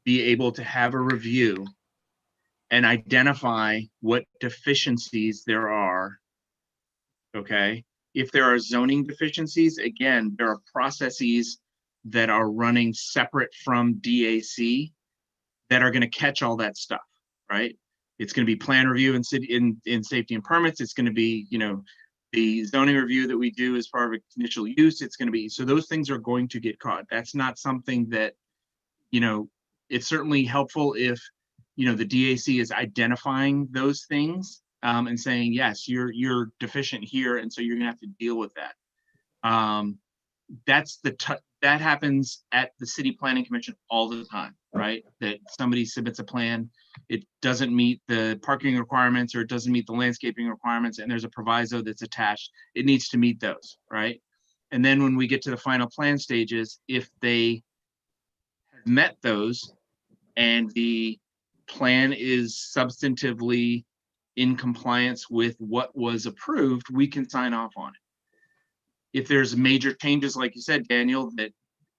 be able to have a review and identify what deficiencies there are. Okay. If there are zoning deficiencies, again, there are processes that are running separate from DAC that are going to catch all that stuff, right? It's going to be plan review and in safety and permits. It's going to be, you know, the zoning review that we do as part of a conditional use. It's going to be, so those things are going to get caught. That's not something that, you know, it's certainly helpful if, you know, the DAC is identifying those things and saying, yes, you're deficient here, and so you're gonna have to deal with that. That happens at the City Planning Commission all the time, right? That somebody submits a plan, it doesn't meet the parking requirements or it doesn't meet the landscaping requirements, and there's a proviso that's attached. It needs to meet those, right? And then when we get to the final plan stages, if they have met those and the plan is substantively in compliance with what was approved, we can sign off on it. If there's major changes, like you said, Daniel, that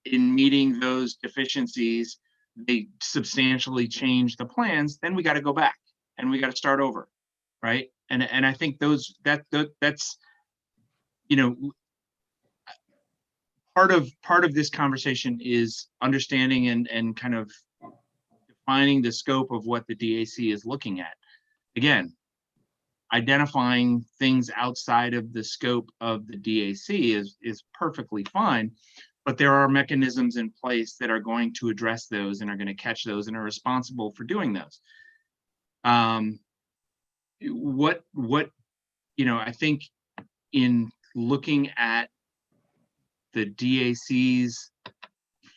in meeting those deficiencies, they substantially change the plans, then we got to go back and we got to start over, right? And I think that's, you know, part of this conversation is understanding and kind of defining the scope of what the DAC is looking at. Again, identifying things outside of the scope of the DAC is perfectly fine, but there are mechanisms in place that are going to address those and are going to catch those and are responsible for doing those. What you know, I think in looking at the DAC's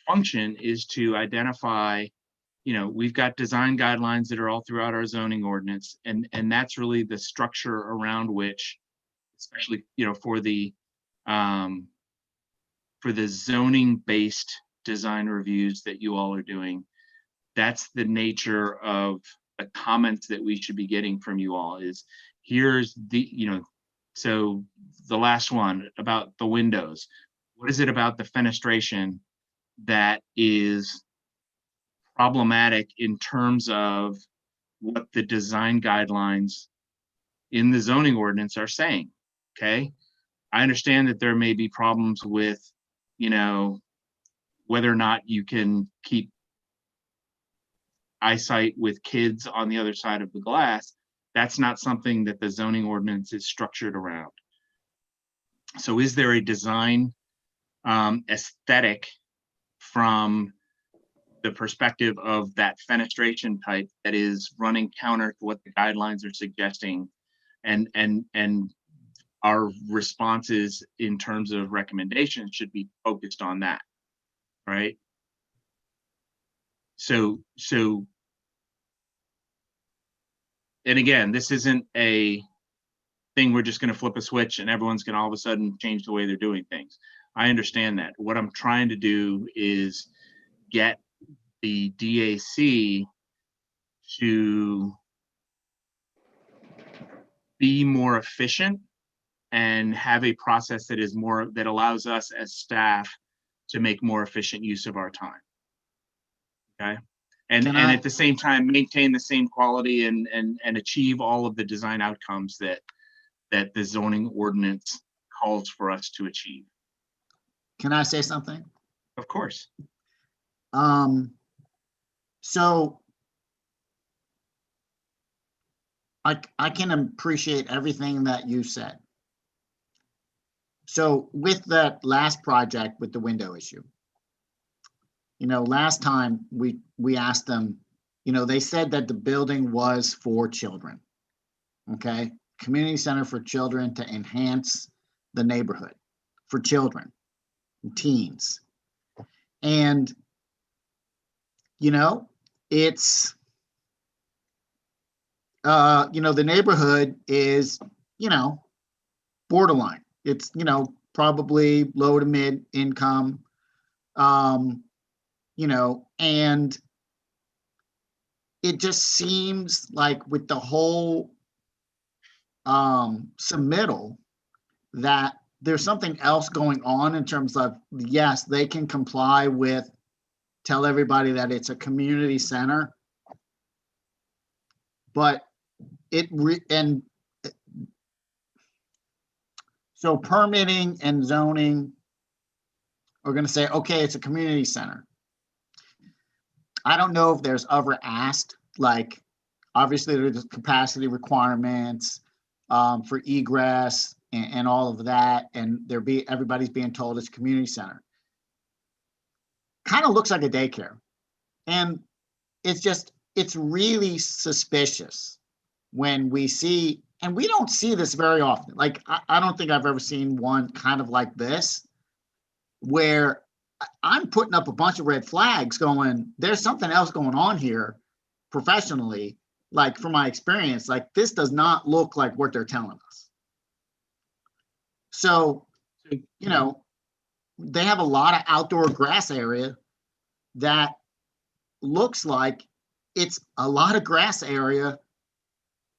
function is to identify, you know, we've got design guidelines that are all throughout our zoning ordinance, and that's really the structure around which, especially, you know, for the zoning based design reviews that you all are doing, that's the nature of the comments that we should be getting from you all is, here's the, you know, so the last one about the windows, what is it about the fenestration that is problematic in terms of what the design guidelines in the zoning ordinance are saying? Okay, I understand that there may be problems with, you know, whether or not you can keep eyesight with kids on the other side of the glass. That's not something that the zoning ordinance is structured around. So is there a design aesthetic from the perspective of that fenestration type that is running counter to what the guidelines are suggesting, and our responses in terms of recommendations should be focused on that, right? So and again, this isn't a thing we're just going to flip a switch and everyone's going to all of a sudden change the way they're doing things. I understand that. What I'm trying to do is get the DAC to be more efficient and have a process that is more, that allows us as staff to make more efficient use of our time. Okay. And at the same time, maintain the same quality and achieve all of the design outcomes that the zoning ordinance calls for us to achieve. Can I say something? Of course. So I can appreciate everything that you said. So with that last project with the window issue, you know, last time we asked them, you know, they said that the building was for children. Okay, community center for children to enhance the neighborhood for children, teens. And, you know, it's, you know, the neighborhood is, you know, borderline. It's, you know, probably low to mid income, you know, and it just seems like with the whole submittal that there's something else going on in terms of, yes, they can comply with, tell everybody that it's a community center, but so permitting and zoning are going to say, okay, it's a community center. I don't know if there's ever asked, like, obviously there's capacity requirements for egress and all of that, and everybody's being told it's a community center. Kind of looks like a daycare, and it's really suspicious when we see, and we don't see this very often. Like, I don't think I've ever seen one kind of like this, where I'm putting up a bunch of red flags going, there's something else going on here professionally. Like, from my experience, like, this does not look like what they're telling us. So, you know, they have a lot of outdoor grass area that looks like it's a lot of grass area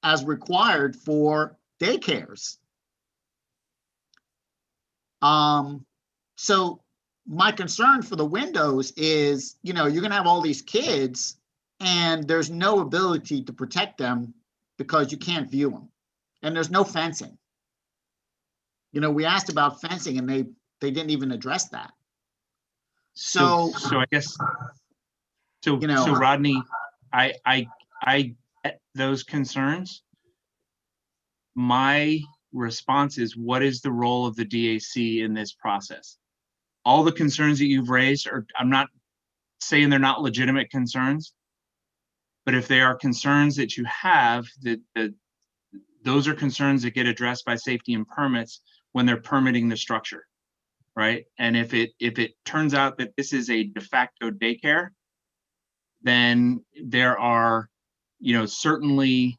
as required for daycares. So my concern for the windows is, you know, you're going to have all these kids and there's no ability to protect them because you can't view them, and there's no fencing. You know, we asked about fencing and they didn't even address that. So I guess, so Rodney, I get those concerns. My response is, what is the role of the DAC in this process? All the concerns that you've raised are, I'm not saying they're not legitimate concerns, but if they are concerns that you have, those are concerns that get addressed by safety and permits when they're permitting the structure, right? And if it turns out that this is a de facto daycare, then there are, you know, certainly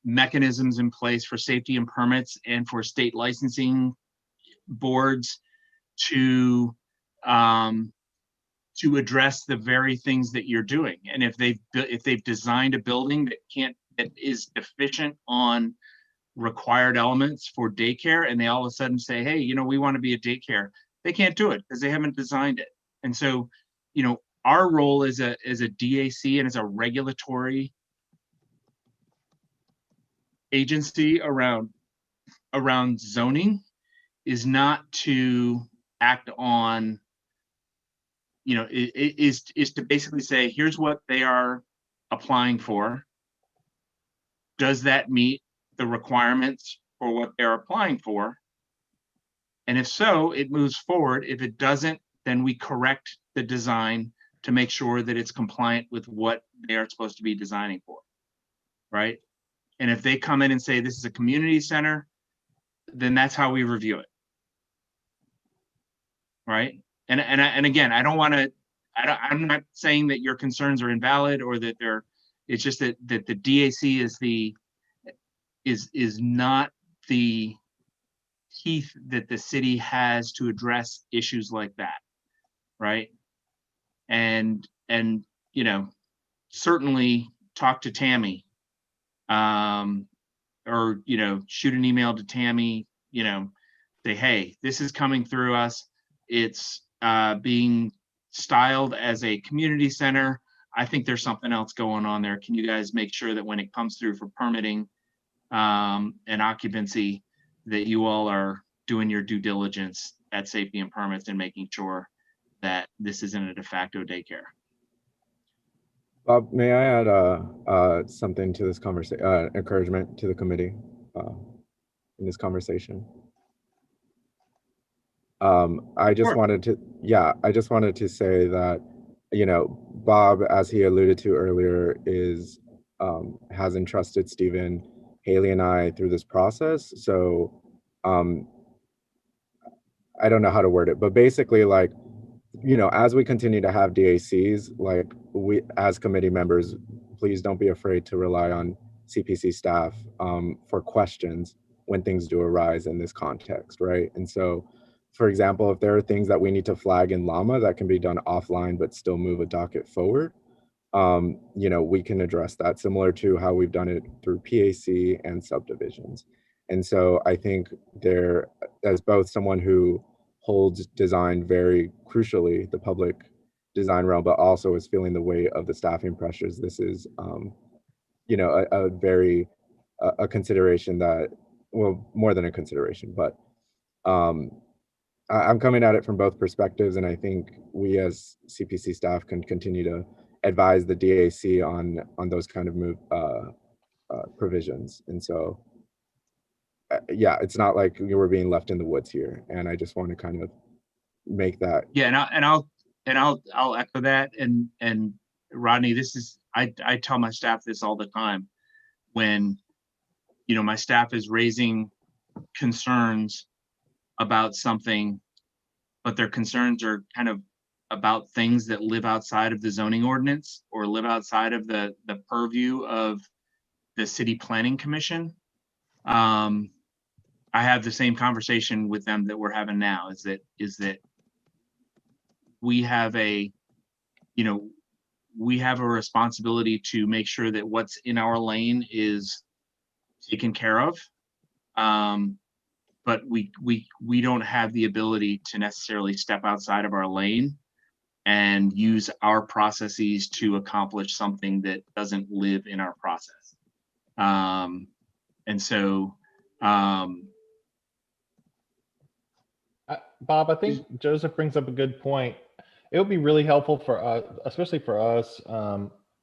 mechanisms in place for safety and permits and for state licensing boards to address the very things that you're doing. And if they've designed a building that is deficient on required elements for daycare, and they all of a sudden say, hey, you know, we want to be a daycare, they can't do it because they haven't designed it. And so, you know, our role as a DAC and as a regulatory agency around zoning is not to act on, you know, is to basically say, here's what they are applying for. Does that meet the requirements for what they're applying for? And if so, it moves forward. If it doesn't, then we correct the design to make sure that it's compliant with what they are supposed to be designing for, right? And if they come in and say this is a community center, then that's how we review it, right? And again, I don't want to. I'm not saying that your concerns are invalid or that they're. It's just that the DAC is not the teeth that the city has to address issues like that, right? And you know, certainly talk to Tammy, or you know, shoot an email to Tammy. You know, say, hey, this is coming through us. It's being styled as a community center. I think there's something else going on there. Can you guys make sure that when it comes through for permitting and occupancy, that you all are doing your due diligence at safety and permits and making sure that this isn't a de facto daycare? Bob, may I add something to this conversation, encouragement to the committee in this conversation? I just wanted to say that, you know, Bob, as he alluded to earlier, has entrusted Stephen, Haley, and I through this process. So I don't know how to word it, but basically, like, you know, as we continue to have DACs, like, we as committee members, please don't be afraid to rely on CPC staff for questions when things do arise in this context, right? And so, for example, if there are things that we need to flag in Llama that can be done offline but still move a docket forward, you know, we can address that, similar to how we've done it through PAC and subdivisions. And so I think there, as both someone who holds design very crucially, the public design realm, but also is feeling the weight of the staffing pressures, this is, you know, a very, a consideration that, well, more than a consideration, but I'm coming at it from both perspectives, and I think we as CPC staff can continue to advise the DAC on those kind of provisions. And so, yeah, it's not like we were being left in the woods here, and I just want to kind of make that. Yeah, I'll echo that. And Rodney, this is, I tell my staff this all the time when, you know, my staff is raising concerns about something, but their concerns are kind of about things that live outside of the zoning ordinance or live outside of the purview of the city planning commission. I have the same conversation with them that we're having now, is that we have a, you know, we have a responsibility to make sure that what's in our lane is taken care of. But we don't have the ability to necessarily step outside of our lane and use our processes to accomplish something that doesn't live in our process. And so, Bob, I think Joseph brings up a good point. It would be really helpful for us, especially for us,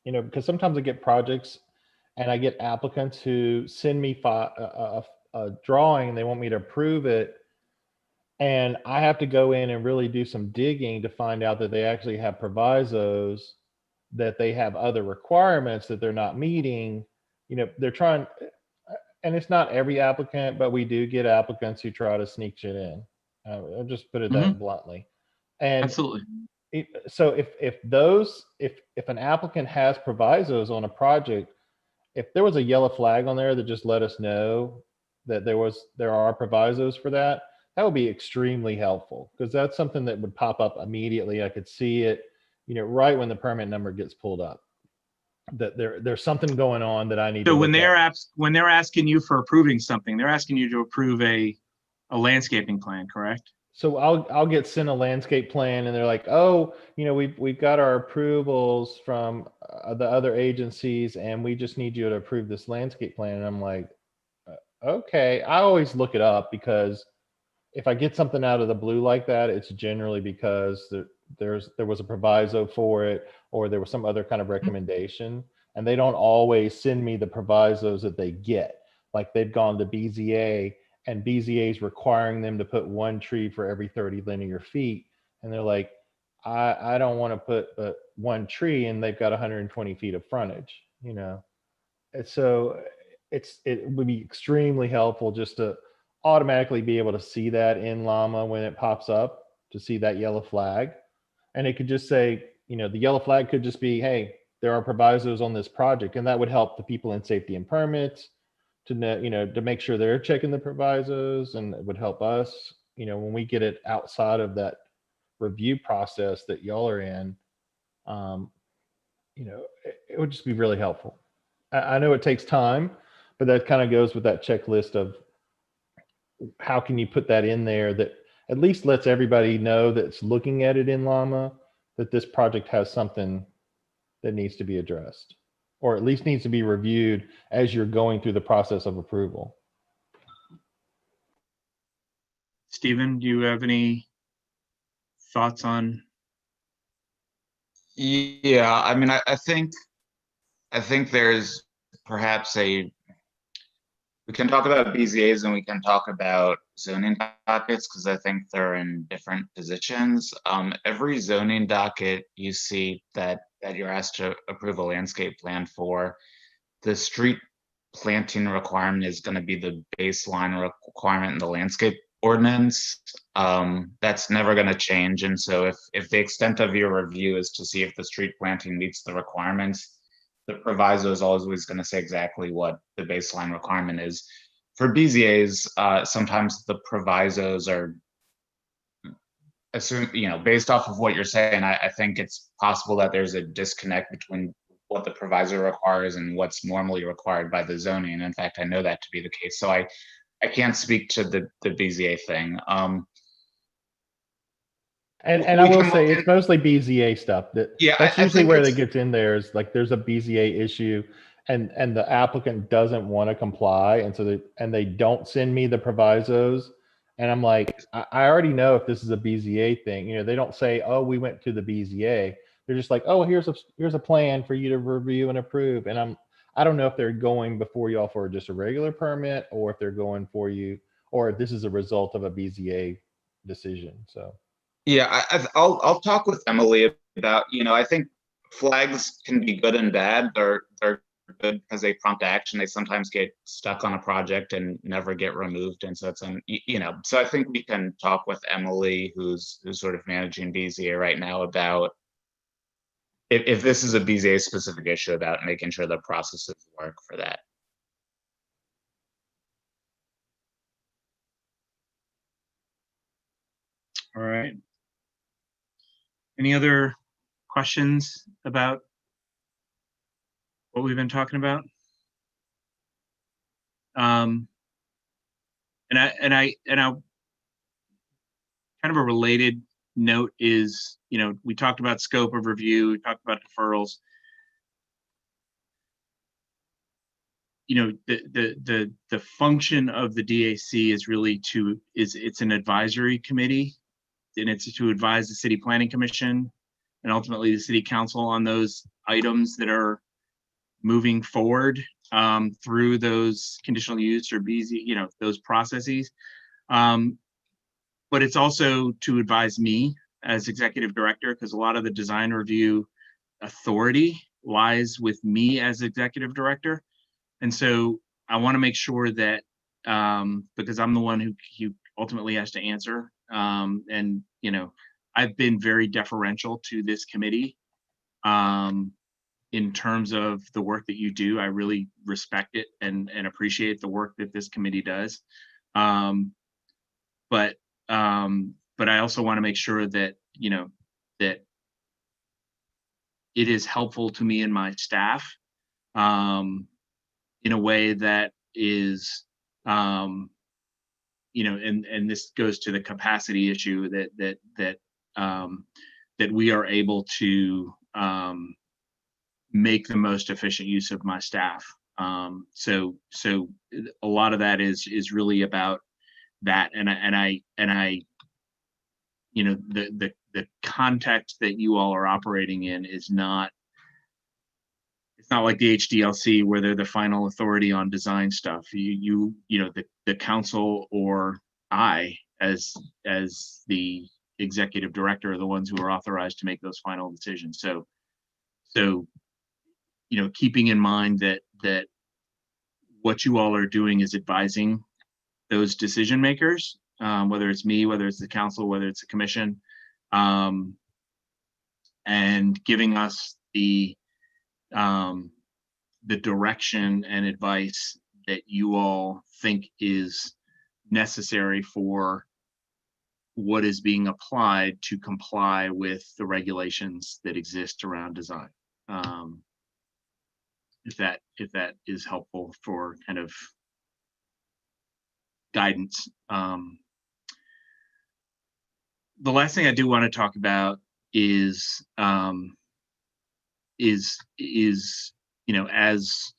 you know, because sometimes I get projects and I get applicants who send me a drawing and they want me to approve it. And I have to go in and really do some digging to find out that they actually have provisos, that they have other requirements that they're not meeting. You know, they're trying, and it's not every applicant, but we do get applicants who try to sneak shit in. I'll just put it that bluntly. And absolutely. So if an applicant has provisos on a project, if there was a yellow flag on there that just let us know that there are provisos for that, that would be extremely helpful, because that's something that would pop up immediately. I could see it, you know, right when the permit number gets pulled up, that there's something going on that I need to So when look at. when they're asking you for approving something, they're asking you to approve a landscaping plan, correct? So I'll get sent a landscape plan and they're like, oh, you know, we've got our approvals from the other agencies and we just need you to approve this landscape plan. And I'm like, okay. I always look it up, because if I get something out of the blue like that, it's generally because there was a proviso for it, or there was some other kind of recommendation, and they don't always send me the provisos that they get. Like they've gone to BZA and BZA is requiring them to put one tree for every 30 linear feet. And they're like, I don't want to put one tree, and they've got 120 feet of frontage, you know? And so it would be extremely helpful just to automatically be able to see that in Llama when it pops up, to see that yellow flag. And it could just say, you know, the yellow flag could just be, hey, there are provisos on this project. And that would help the people in safety and permits to know, you know, to make sure they're checking the provisos, and it would help us, you know, when we get it outside of that review process that y'all are in, you know, it would just be really helpful. I know it takes time, but that kind of goes with that checklist of how can you put that in there that at least lets everybody know that's looking at it in Llama that this project has something that needs to be addressed, or at least needs to be reviewed as you're going through the process of approval. Stephen, do you have any thoughts on? Yeah, I mean, I think there's perhaps we can talk about BZAs and we can talk about zoning dockets, because I think they're in different positions. Every zoning docket you see that you're asked to approve a landscape plan for, the street planting requirement is going to be the baseline requirement in the landscape ordinance. That's never going to change. And so if the extent of your review is to see if the street planting meets the requirements, the proviso is always going to say exactly what the baseline requirement is. For BZAs, sometimes the provisos are assumed, you know, based off of what you're saying. I think it's possible that there's a disconnect between what the proviso requires and what's normally required by the zoning. In fact, I know that to be the case. So I can't speak to the BZA thing. And We I will can say look it's mostly BZA stuff. Yeah, That's I usually think where they it's- gets in there is like there's a BZA issue and the applicant doesn't want to comply, and so they don't send me the provisos. And I'm like, I already know if this is a BZA thing. You know, they don't say, oh, we went to the BZA. They're just like, oh, here's a plan for you to review and approve. And I don't know if they're going before y'all for just a regular permit, or if they're going for you, or if this is a result of a BZA decision. So Yeah, I'll talk with Emily about, I think flags can be good and bad. They're good because they prompt action. They sometimes get stuck on a project and never get removed. And so so I think we can talk with Emily, who's sort of managing BZA right now, about if this is a BZA specific issue, about making sure the processes work for that. All right. Any other questions about what we've been talking about? And I kind of a related note is, we talked about scope of review, we talked about deferrals. The function of the DAC is really it's an advisory committee, and it's to advise the City Planning Commission and ultimately the City Council on those items that are moving forward through those conditional use or BZ, those processes. But it's also to advise me as executive director, because a lot of the design review authority lies with me as executive director. And so I want to make sure that, because I'm the one who ultimately has to answer, and, I've been very deferential to this committee in terms of the work that you do. I really respect it and appreciate the work that this committee does. But I also want to make sure that, that it is helpful to me and my staff in a way that is, and this goes to the capacity issue that we are able to make the most efficient use of my staff. So a lot of that is really about that, and I the context that you all are operating in is not. It's not like the HDLC where they're the final authority on design stuff. The council or I, as the executive director, are the ones who are authorized to make those final decisions. So keeping in mind that what you all are doing is advising those decision makers, whether it's me, whether it's the council, whether it's the commission, and giving us the direction and advice that you all think is necessary for what is being applied to comply with the regulations that exist around design. If that is helpful for kind of guidance. The last thing I do want to talk about is as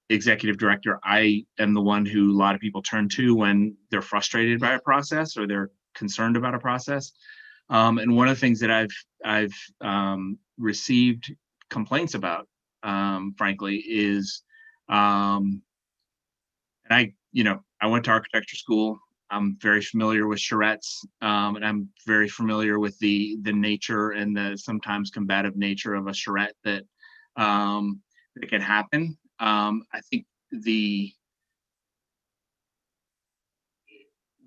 executive director, I am the one who a lot of people turn to when they're frustrated by a process or they're concerned about a process. And one of the things that I've received complaints about, frankly, is, and I went to architecture school. I'm very familiar with charrettes, and I'm very familiar with the nature and the sometimes combative nature of a charrette that can happen. I think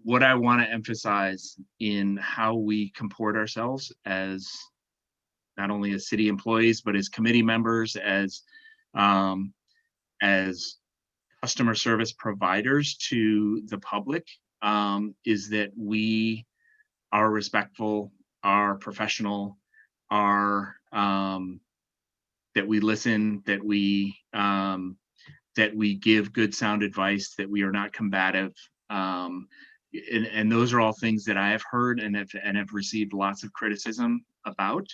what I want to emphasize in how we comport ourselves as not only as city employees, but as committee members, as customer service providers to the public, is that we are respectful, are professional, are that we listen, that we give good sound advice, that we are not combative, And those are all things that I have heard and have received lots of criticism about,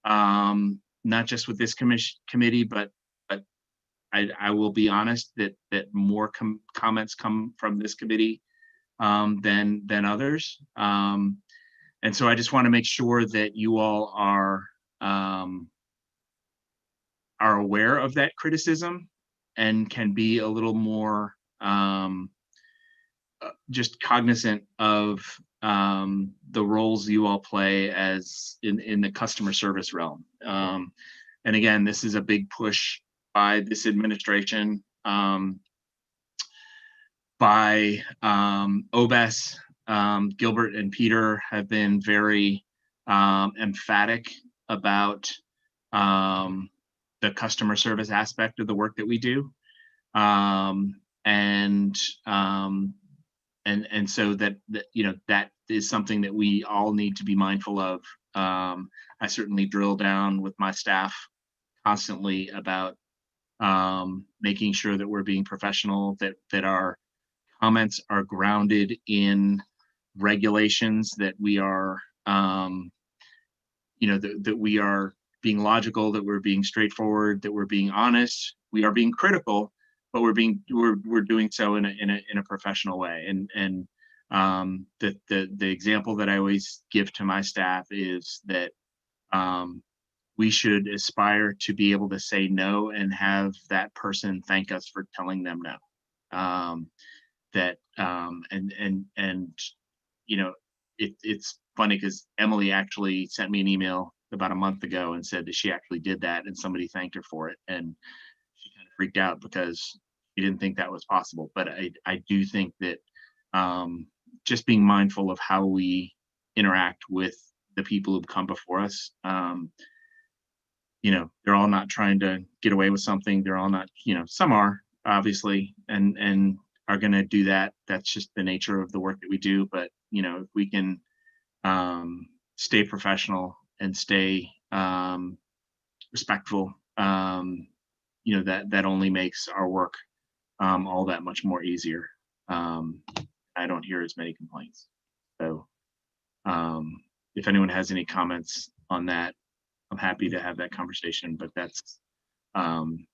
not just with this committee, but I will be honest that more comments come from this committee than others. And so I just want to make sure that you all are aware of that criticism and can be a little more just cognizant of the roles you all play as in the customer service realm. And again, this is a big push by this administration, by OBES. Gilbert and Peter have been very emphatic about the customer service aspect of the work that we do. And so that that is something that we all need to be mindful of. I certainly drill down with my staff constantly about making sure that we're being professional, that our comments are grounded in regulations, that we are that we are being logical, that we're being straightforward, that we're being honest, we are being critical, but we're doing so in a professional way. And the example that I always give to my staff is that we should aspire to be able to say no and have that person thank us for telling them no. It's funny because Emily actually sent me an email about a month ago and said that she actually did that and somebody thanked her for it, and she kind of freaked out because she didn't think that was possible. But I do think that just being mindful of how we interact with the people who've come before us. They're all not trying to get away with something. They're all not, some are obviously and are going to do that. That's just the nature of the work that we do. But if we can stay professional and stay respectful, that only makes our work all that much more easier. I don't hear as many complaints. So if anyone has any comments on that, I'm happy to have that conversation. But that's and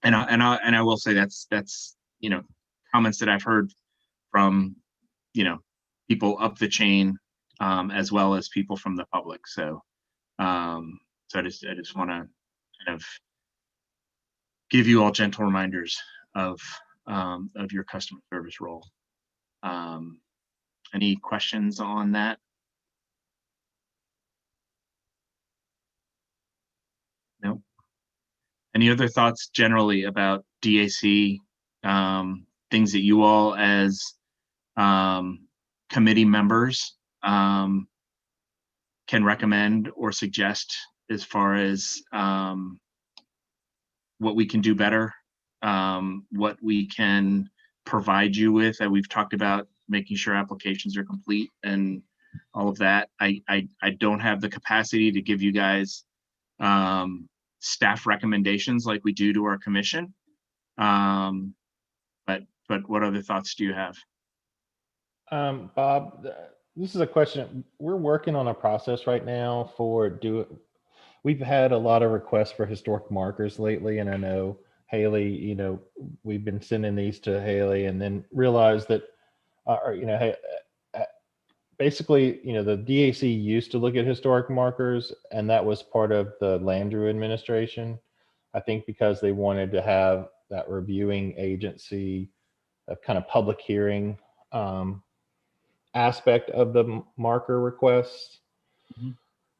I will say that's comments that I've heard from people up the chain, as well as people from the public. So I just want to kind of give you all gentle reminders of your customer service role. Any questions on that? No. Any other thoughts generally about DAC, things that you all as committee members can recommend or suggest as far as what we can do better, what we can provide you with? We've talked about making sure applications are complete and all of that. I don't have the capacity to give you guys staff recommendations like we do to our commission. But what other thoughts do you have? Bob, this is a question. We're working on a process right now we've had a lot of requests for historic markers lately, and I know Haley, we've been sending these to Haley and then realized that, basically, the DAC used to look at historic markers, and that was part of the Landrieu administration. I think because they wanted to have that reviewing agency, a kind of public hearing aspect of the marker requests. Mm-hmm.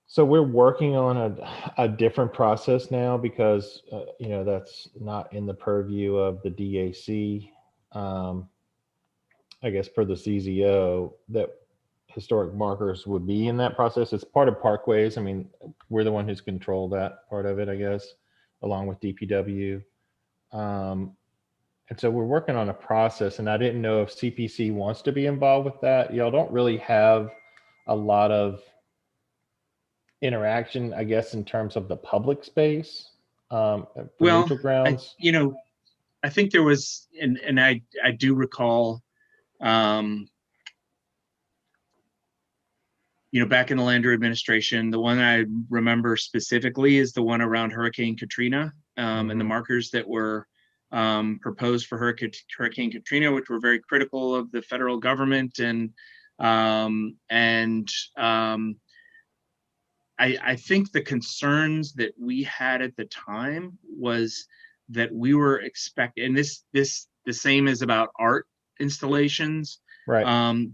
So we're working on a different process now because, that's not in the purview of the DAC. I guess per the CZO, that historic markers would be in that process. It's part of Parkways. I mean, we're the one who's controlled that part of it, I guess, along with DPW. And so we're working on a process, and I didn't know if CPC wants to be involved with that. Y'all don't really have a lot of interaction, I guess, in terms of the public space. For neutral grounds. I think there was, and I do recall back in the Landry administration, the one I remember specifically is the one around Hurricane Katrina, and the markers that were proposed for Hurricane Katrina, which were very critical of the federal government. And I think the concerns that we had at the time was that we were expecting, and the same is about art installations, Right.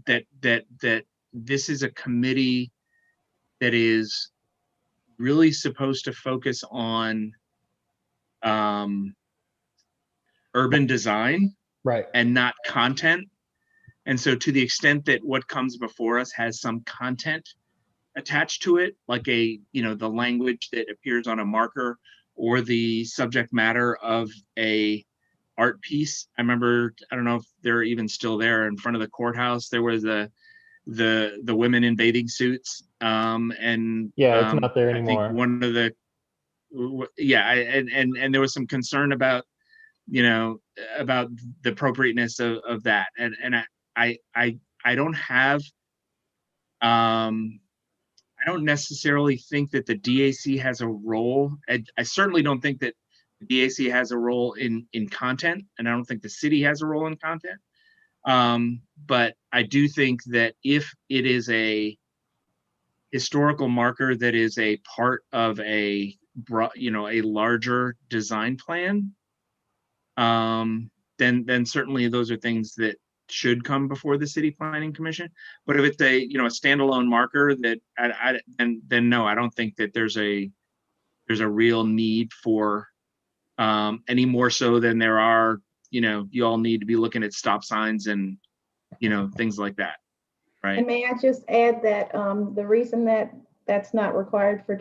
that this is a committee that is really supposed to focus on urban design, Right. and not content. And so to the extent that what comes before us has some content attached to it, like the language that appears on a marker or the subject matter of a art piece. I remember, I don't know if they're even still there, in front of the courthouse, there was the women in bathing suits. And yeah, it's not there I think anymore. one of the, and there was some concern about, about the appropriateness of that. And I don't have, I don't necessarily think that the DAC has a role. I certainly don't think that the DAC has a role in content, and I don't think the city has a role in content. But I do think that if it is a historical marker that is a part of a larger design plan, then certainly those are things that should come before the city planning commission. But if it's a standalone marker, that then no, I don't think that there's a real need for any more so than there are, you all need to be looking at stop signs and things like that, right? And may I just add that the reason that that's not required for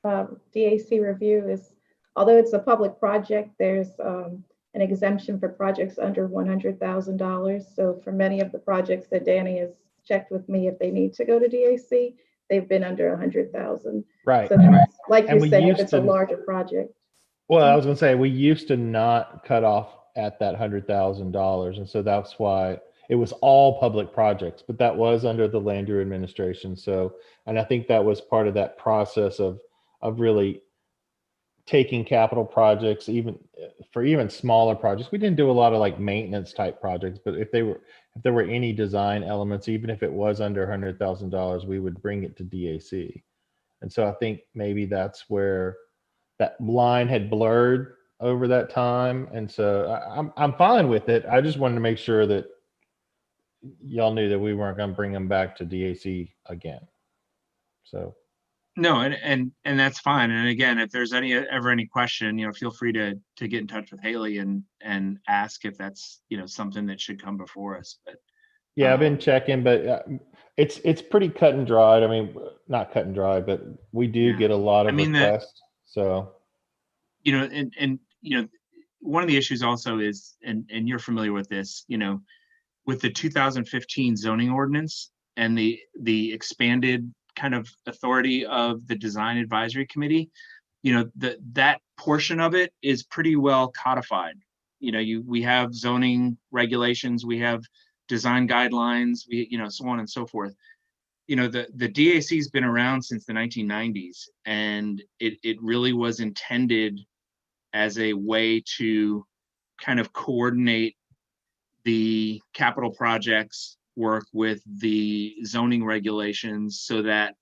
DAC review is, although it's a public project, there's an exemption for projects under $100,000. So for many of the projects that Danny has checked with me, if they need to go to DAC, they've been under 100,000. Right. So that's, like And you we said, if used it's a to- larger project. Well, I was going to say, we used to not cut off at that $100,000. And so that's why it was all public projects, but that was under the Landry administration. So, and I think that was part of that process of really taking capital projects, even smaller projects. We didn't do a lot of like maintenance type projects, but if there were any design elements, even if it was under $100,000, we would bring it to DAC. And so I think maybe that's where that line had blurred over that time. And so I'm fine with it. I just wanted to make sure that y'all knew that we weren't going to bring them back to DAC again. So. No, and that's fine. And again, if there's ever any question, feel free to get in touch with Haley and ask if that's something that should come before us. But yeah, I've been checking, but it's pretty cut and dried. I mean, not cut and dry, but we do get a lot of requests. So, and one of the issues also is, and you're familiar with this, with the 2015 zoning ordinance and the expanded kind of authority of the design advisory committee, that portion of it is pretty well codified. We have zoning regulations, we have design guidelines, so on and so forth. The DAC has been around since the 1990s, and it really was intended as a way to kind of coordinate the capital projects work with the zoning regulations, so that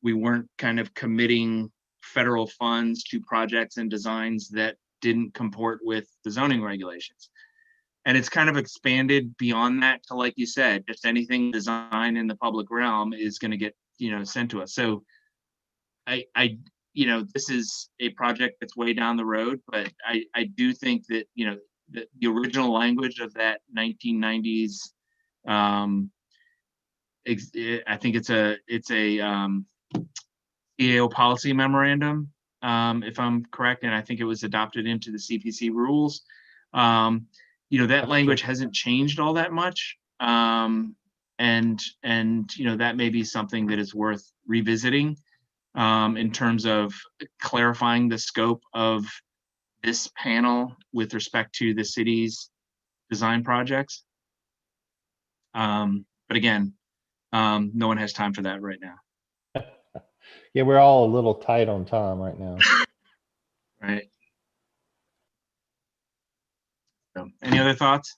we weren't kind of committing federal funds to projects and designs that didn't comport with the zoning regulations. And it's kind of expanded beyond that to, like you said, just anything designed in the public realm is going to get sent to us. So this is a project that's way down the road, but I do think that the original language of that 1990s, I think it's a EAO policy memorandum, if I'm correct, and I think it was adopted into the CPC rules. That language hasn't changed all that much, and that may be something that is worth revisiting in terms of clarifying the scope of this panel with respect to the city's design projects. But again, no one has time for that right now. Yeah, we're all a little tight on time right now. Right. So, any other thoughts?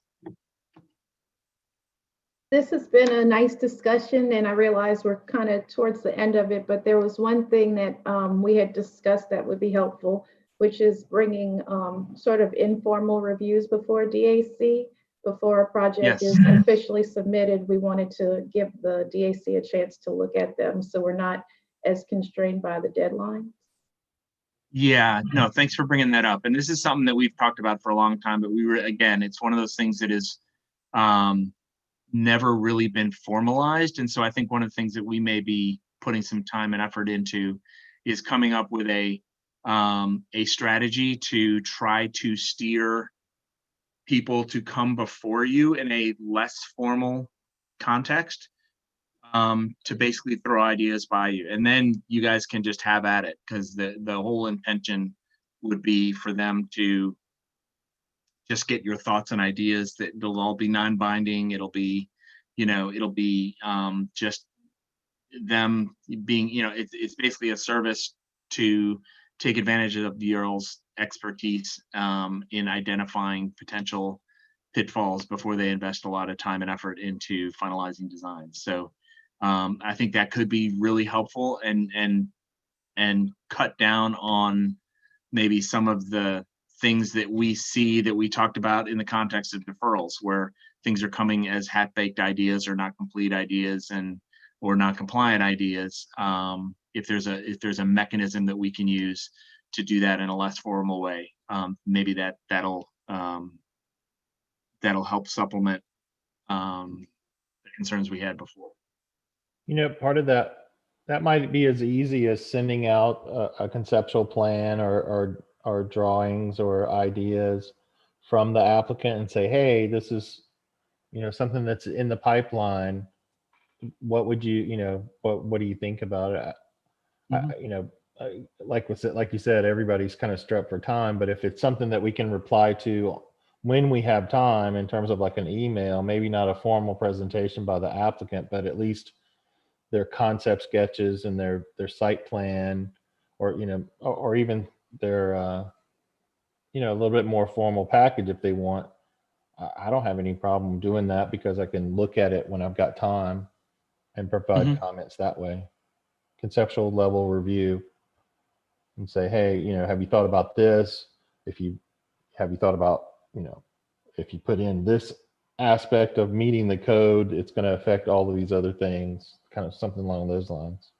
This has been a nice discussion, and I realize we're kind of towards the end of it, but there was one thing that we had discussed that would be helpful, which is bringing sort of informal reviews before DAC. Before a project is officially submitted, we wanted to give the DAC a chance to look at them, so we're not as constrained by the deadline. Yeah, no, thanks for bringing that up. And this is something that we've talked about for a long time, but again, it's one of those things that is never really been formalized. And so I think one of the things that we may be putting some time and effort into is coming up with a strategy to try to steer people to come before you in a less formal context, to basically throw ideas by you, and then you guys can just have at it, because the whole intention would be for them to just get your thoughts and ideas. That they'll all be non-binding. It'll be, just them being, it's basically a service to take advantage of the Earl's expertise in identifying potential pitfalls before they invest a lot of time and effort into finalizing designs. So I think that could be really helpful and cut down on maybe some of the things that we see that we talked about in the context of deferrals, where things are coming as half-baked ideas or not complete ideas or not compliant ideas. If there's a mechanism that we can use to do that in a less formal way, maybe that'll help supplement the concerns we had before. Part of that might be as easy as sending out a conceptual plan or drawings or ideas from the applicant and say, hey, this is, something that's in the pipeline. What would you, what do you think about it? Like you said, everybody's kind of strapped for time, but if it's something that we can reply to when we have time in terms of like an email, maybe not a formal presentation by the applicant, but at least their concept sketches and their site plan, or even their a little bit more formal package if they want. I don't have any problem doing that, because I can look at it when I've got time and provide comments that way. Conceptual level review and say, hey, have you thought about this? Have you thought about, if you put in this aspect of meeting the code, it's going to affect all of these other things, kind of something along those lines.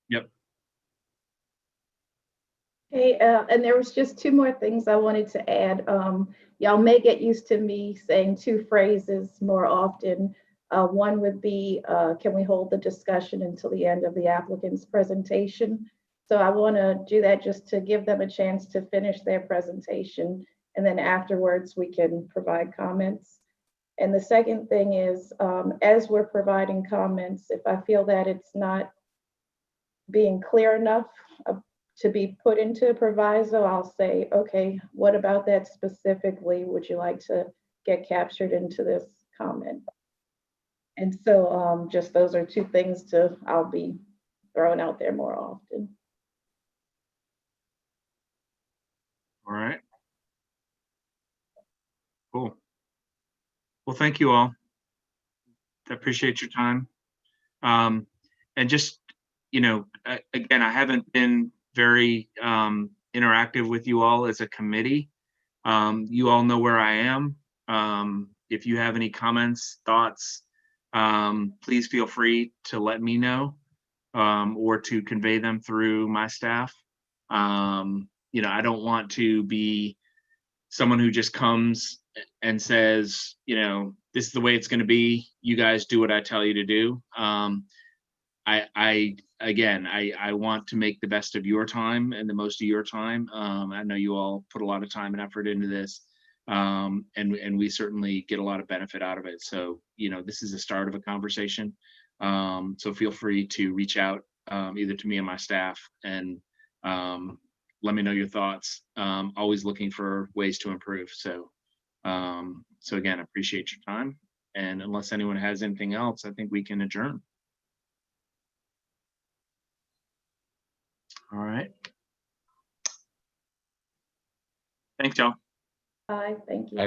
Yep. Hey, and there was just two more things I wanted to add. Y'all may get used to me saying two phrases more often. One would be, can we hold the discussion until the end of the applicant's presentation? So I want to do that just to give them a chance to finish their presentation, and then afterwards we can provide comments. And the second thing is, as we're providing comments, if I feel that it's not being clear enough to be put into a proviso, I'll say, okay, what about that specifically would you like to get captured into this comment? And so just those are two things I'll be throwing out there more often. All right. Cool. Well, thank you all. I appreciate your time. And just, again, I haven't been very interactive with you all as a committee. You all know where I am. If you have any comments, thoughts, please feel free to let me know, or to convey them through my staff. I don't want to be someone who just comes and says, this is the way it's going to be. You guys do what I tell you to do. I want to make the best of your time and the most of your time. I know you all put a lot of time and effort into this, and we certainly get a lot of benefit out of it. So, this is the start of a conversation. So feel free to reach out either to me and my staff, and let me know your thoughts. Always looking for ways to improve. So again, appreciate your time, And unless anyone has anything else, I think we can adjourn. All right. Thanks, y'all. Bye, thank you.